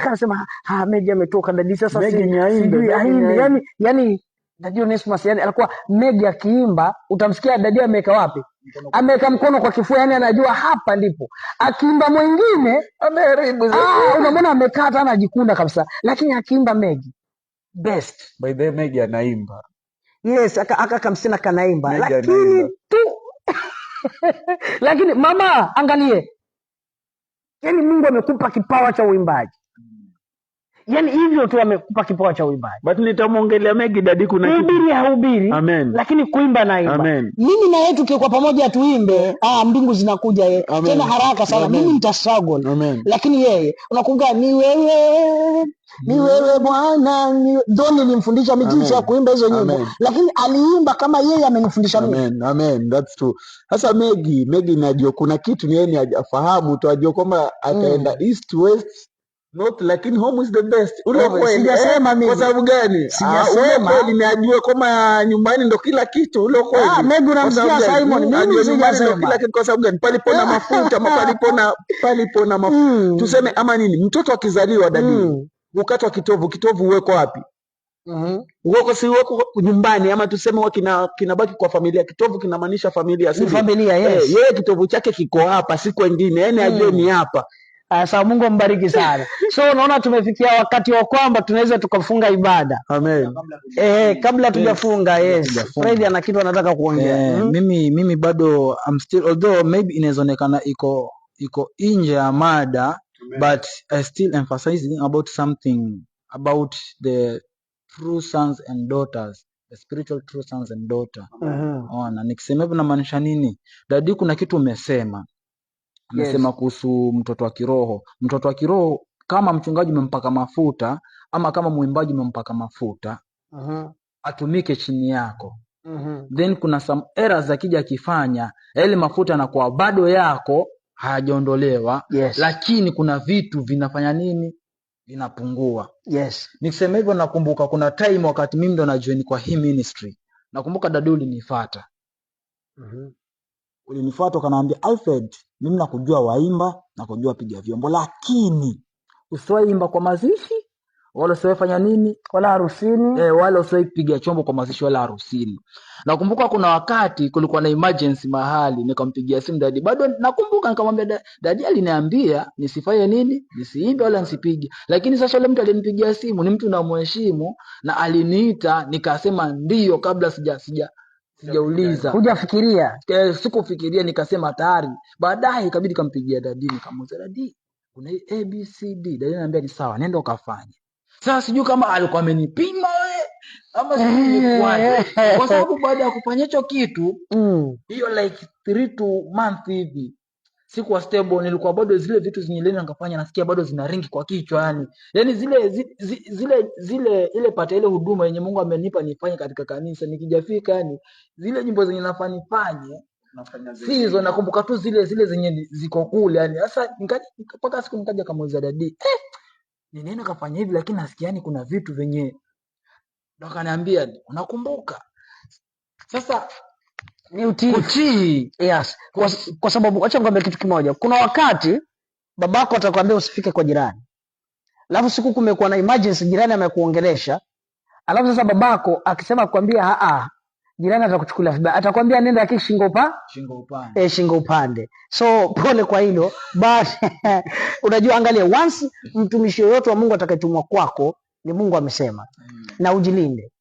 A: anasema Megi ametoka Daddy, sasa sijui aimbe. Yani Daddy Onesmus alikuwa Megi akiimba, utamsikia Daddy ameweka wapi? Ameweka mkono kwa kifua, yani anajua hapa ndipo. Akiimba mwingine ameharibu. Unamwona amekaa hata anajikunda kabisa, lakini akiimba Megi best.
B: By the way, Megi anaimba.
A: Yes, aka kamsina kanaimba, lakini tu lakini mama, angalie, yani Mungu amekupa kipawa cha uimbaji, yani hivyo tu amekupa kipawa cha uimbaji.
B: But nitamuongelea Megi Daddy, kuna kitu
A: hubiri hahubiri, lakini kuimba na imba. Mimi na yeye tukikuwa pamoja tuimbe, mbingu zinakuja yeye tena haraka sana. Mimi nitastruggle, lakini yeye unakumbuka, ni wewe Bwana, ndio nilimfundisha mimi jinsi ya kuimba hizo nyimbo, lakini aliimba kama yeye amenifundisha mimi.
B: Amen, that's true. Sasa Megi najua kuna kitu ni yeye hajafahamu tu, ajua kwamba ataenda east west not, lakini home is the best. Ule kweli
A: sijasema mimi.
B: Kwa sababu gani?
A: Sijasema.
B: Wewe ninajua kama nyumbani ndo kila kitu. Ule kweli.
A: Megi unamsikia Simon, mimi sijasema
B: kila kitu. Kwa sababu gani? Palipo na mafuta, palipo na mafuta. Tuseme ama nini? Mtoto akizaliwa Daddy, ukatwa kitovu uweko wapi? Uweko si uweko nyumbani, ama tuseme kinabaki kwa familia. Kitovu kinamaanisha familia, si
A: familia? Yes.
B: Yeye kitovu chake kiko hapa, si kwingine. Yaani ajue ni hapa.
A: Sasa Mungu ambariki sana. So unaona tumefikia wakati wa kwamba tunaweza tukafunga ibada.
B: Amen.
A: Kabla tujafunga, yes. Fred ana kitu anataka kuongea.
C: Mimi bado I'm still, although maybe inaonekana iko nje ya mada, but I still emphasizing about something about the true sons and daughters, the spiritual true sons and daughter. Ona, nikisema hivyo namaanisha nini? Daddy, kuna kitu umesema kuhusu mtoto wa kiroho. Mtoto wa kiroho, kama mchungaji umempaka mafuta ama kama mwimbaji umempaka mafuta, atumike chini yako. Then kuna some errors akija akifanya, ile mafuta yanakuwa bado yako, hayajaondolewa. Lakini kuna vitu vinafanya nini? Vinapungua. Nikisema hivyo nakumbuka kuna time wakati mimi ndo na join kwa hii ministry. Nakumbuka Daddy ulinifuata. Ulinifuata ukaniambia, Alfred, mimi nakujua waimba, nakujua piga vyombo, lakini usiwahi imba kwa mazishi, wala usiwahi fanya nini,
A: wala harusini,
C: wala usiwahi piga chombo kwa mazishi wala harusini. Nakumbuka kuna wakati kulikuwa na emergency mahali, nikampigia simu Daddy. Bado nakumbuka nikamwambia Daddy aliniambia nisifanye nini, nisiimbe wala nisipige. Lakini sasa yule mtu alinipigia simu ni mtu namheshimu, na aliniita nikasema ndio kabla sijauliza.
A: Hujafikiria?
C: Sikufikiria, nikasema tayari. Baadaye ikabidi kampigia Daddy, nikamuuliza Daddy, kuna ABCD. Daddy ananiambia ni sawa, nenda ukafanye. Sasa sijui kama alikuwa amenipima ama sijui kwa sababu baada ya kufanya hicho kitu hiyo like 3 to month hivi sikuwa stable, nilikuwa bado zile vitu zinyeleni nikafanya nasikia bado zina ringi kwa kichwa yani zile ile pata ile huduma yenye Mungu amenipa nifanye katika kanisa, nikijafika yani zile nyimbo zenye nafanya si hizo, nakumbuka tu zile zenye ziko kule yani. Sasa mpaka siku nikaja kamuuliza Daddy, ni nini kafanya hivi, lakini nasikia yani kuna vitu venye ndo akaniambia unakumbuka. Sasa
A: ni utii. Yes. Kwa sababu acha ngombe kitu kimoja. Kuna wakati babako atakwambia usifike kwa jirani. Alafu siku kumekuwa na emergency, jirani amekuongelesha. Alafu sasa babako akisema kwambia jirani atakuchukulia vibaya. Atakwambia nenda kishingo upande. Shingo upande. So pole kwa hilo. But unajua angalia, once mtumishi yoyote wa Mungu atakayetumwa kwako ni Mungu amesema. Na ujilinde.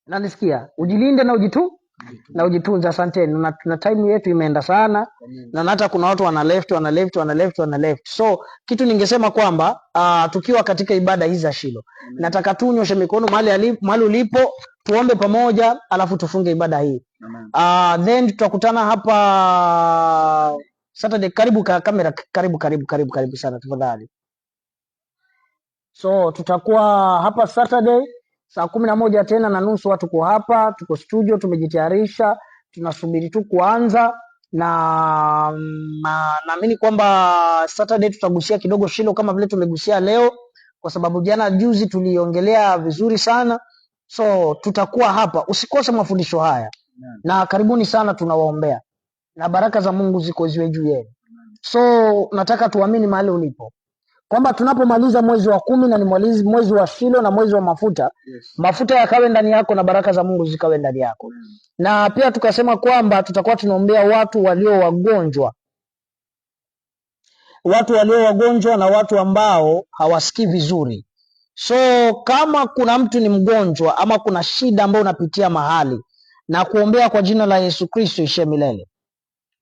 A: Na nisikia, ujilinde na ujitunze. Asanteni. Na time yetu imeenda sana. Na hata kuna watu wana left. So kitu ningesema kwamba tukiwa katika ibada hizi za Shilo, nataka tunyoshe mikono mahali ulipo, tuombe pamoja, alafu tufunge ibada hii. Then tutakutana hapa Saturday. Karibu kamera, karibu sana tafadhali. So tutakuwa hapa Saturday saa 11 tena na nusu. Watu kwa hapa, tuko studio, tumejitayarisha. tunasubiri tu kuanza, na naamini kwamba Saturday tutagusia kidogo Shilo kama vile tumegusia leo, kwa sababu jana juzi tuliongelea vizuri sana. So tutakuwa hapa, usikose mafundisho haya. Na karibuni sana, tunawaombea na baraka za Mungu ziwe juu yenu. So nataka tuamini mahali ulipo kwamba tunapomaliza mwezi wa 10 na ni mwezi wa Shilo na mwezi wa mafuta, mafuta yakawe ndani yako na baraka za Mungu zikawe ndani yako. Na pia tukasema kwamba tutakuwa tunaombea watu walio wagonjwa, na watu ambao hawasikii vizuri. So kama kuna mtu ni mgonjwa ama kuna shida ambayo unapitia mahali, na kuombea kwa jina la Yesu Kristo ishe milele.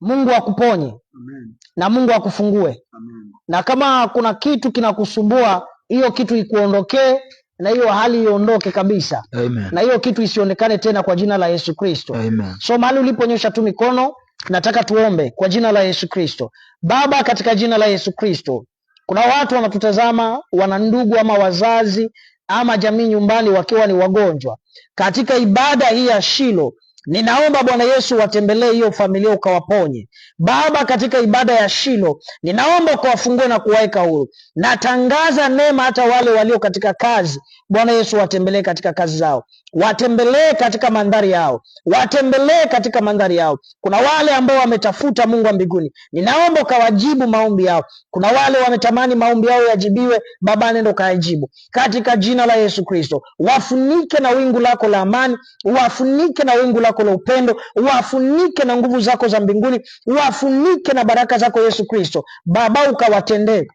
A: Mungu akuponye. Amen. Na Mungu akufungue. Amen. Na kama kuna kitu kinakusumbua, hiyo kitu ikuondokee, na hiyo hali iondoke kabisa. Amen. Na hiyo kitu isionekane tena kwa jina la Yesu Kristo. Amen. So mahali uliponyosha tu mikono, nataka tuombe kwa jina la Yesu Kristo. Baba, katika jina la Yesu Kristo, kuna watu wanatutazama, wana ndugu ama wazazi ama jamii nyumbani wakiwa ni wagonjwa. Katika ibada hii ya Shilo, ninaomba Bwana Yesu watembelee hiyo familia ukawaponye. Baba, katika ibada ya Shilo, ninaomba ukawafungue na kuwaeka huru. Natangaza neema hata wale walio katika kazi. Bwana Yesu watembelee katika kazi zao. Watembelee katika mandhari yao. Kuna wale ambao wametafuta Mungu wa mbinguni, ninaomba ukawajibu maombi yao. Kuna wale wametamani maombi yao yajibiwe, Baba nenda ukayajibu. Katika jina la Yesu Kristo, wafunike na wingu lako la amani, wafunike na wingu lako la upendo, wafunike na nguvu zako za mbinguni, wafunike na baraka zako Yesu Kristo. Baba, ukawatendee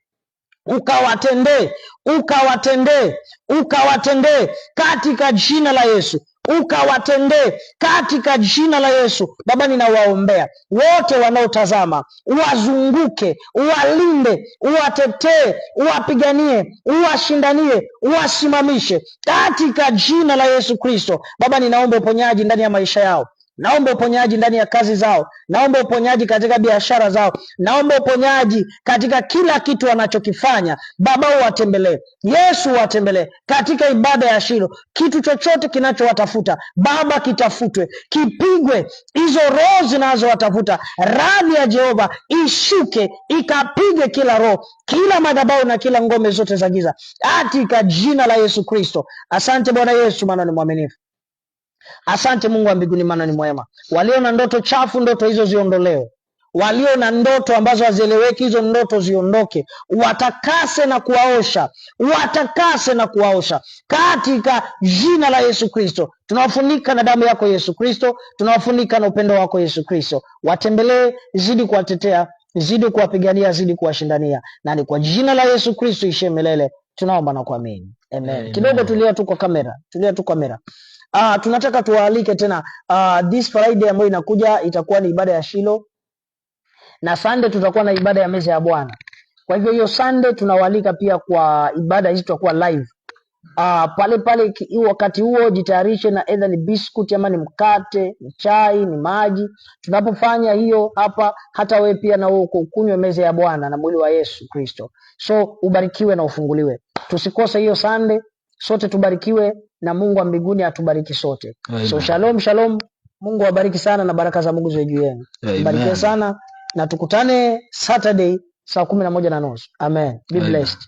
A: katika jina la Yesu. Ukawatendee katika jina la Yesu. Baba, ninawaombea wote wanaotazama, uwazunguke, uwalinde, uwatetee, uwapiganie, uwashindanie, uwasimamishe katika jina la Yesu Kristo. Baba, ninaomba uponyaji ndani ya maisha yao. Naomba uponyaji ndani ya kazi zao. Naomba uponyaji katika biashara zao. Naomba uponyaji katika kila kitu wanachokifanya. Baba, watembelee. Yesu, watembelee katika ibada ya Shilo. Kitu chochote kinachowatafuta Baba kitafutwe, kipigwe. Hizo roho zinazowatafuta, radhi ya Jehova ishuke ikapige kila roho, kila madhabahu na kila ngome zote za giza katika jina la Yesu Kristo. Asante Bwana Yesu, maana ni mwaminifu. Asante Mungu wa mbinguni, maana ni mwema. Walio na ndoto chafu, ndoto hizo ziondolewe. Walio na ndoto ambazo hazieleweki, hizo ndoto ziondoke. Watakase na kuwaosha katika jina la Yesu Kristo. Tunawafunika na damu yako Yesu Kristo, tunawafunika na upendo wako Yesu Kristo. Watembelee, zidi kuwatetea, zidi kuwapigania, zidi kuwashindania, na ni kwa jina la Yesu Kristo ishe milele tunaomba na kuamini. Amen. Kidogo tulia tu kwa kamera. Tunataka tuwaalike tena this Friday ambayo inakuja itakuwa ni ibada ya Shilo, na Sunday tutakuwa na ibada ya meza ya Bwana. Kwa hivyo hiyo Sunday tunawaalika pia kwa ibada hizi, tutakuwa live pale wakati huo jitayarishe na either ni biscuit ama ni mkate, ni chai, ni maji. Tunapofanya hiyo hapa, hata wewe pia na wewe ukunywe meza ya Bwana na mwili wa Yesu Kristo. So ubarikiwe na ufunguliwe. Tusikose hiyo Sunday. Sote tubarikiwe na Mungu wa mbinguni atubariki sote. Amen. So shalom. Mungu awabariki sana na baraka za Mungu ziwe juu yenu. Barikiwe sana na tukutane Saturday saa 11:30. Amen. Be blessed.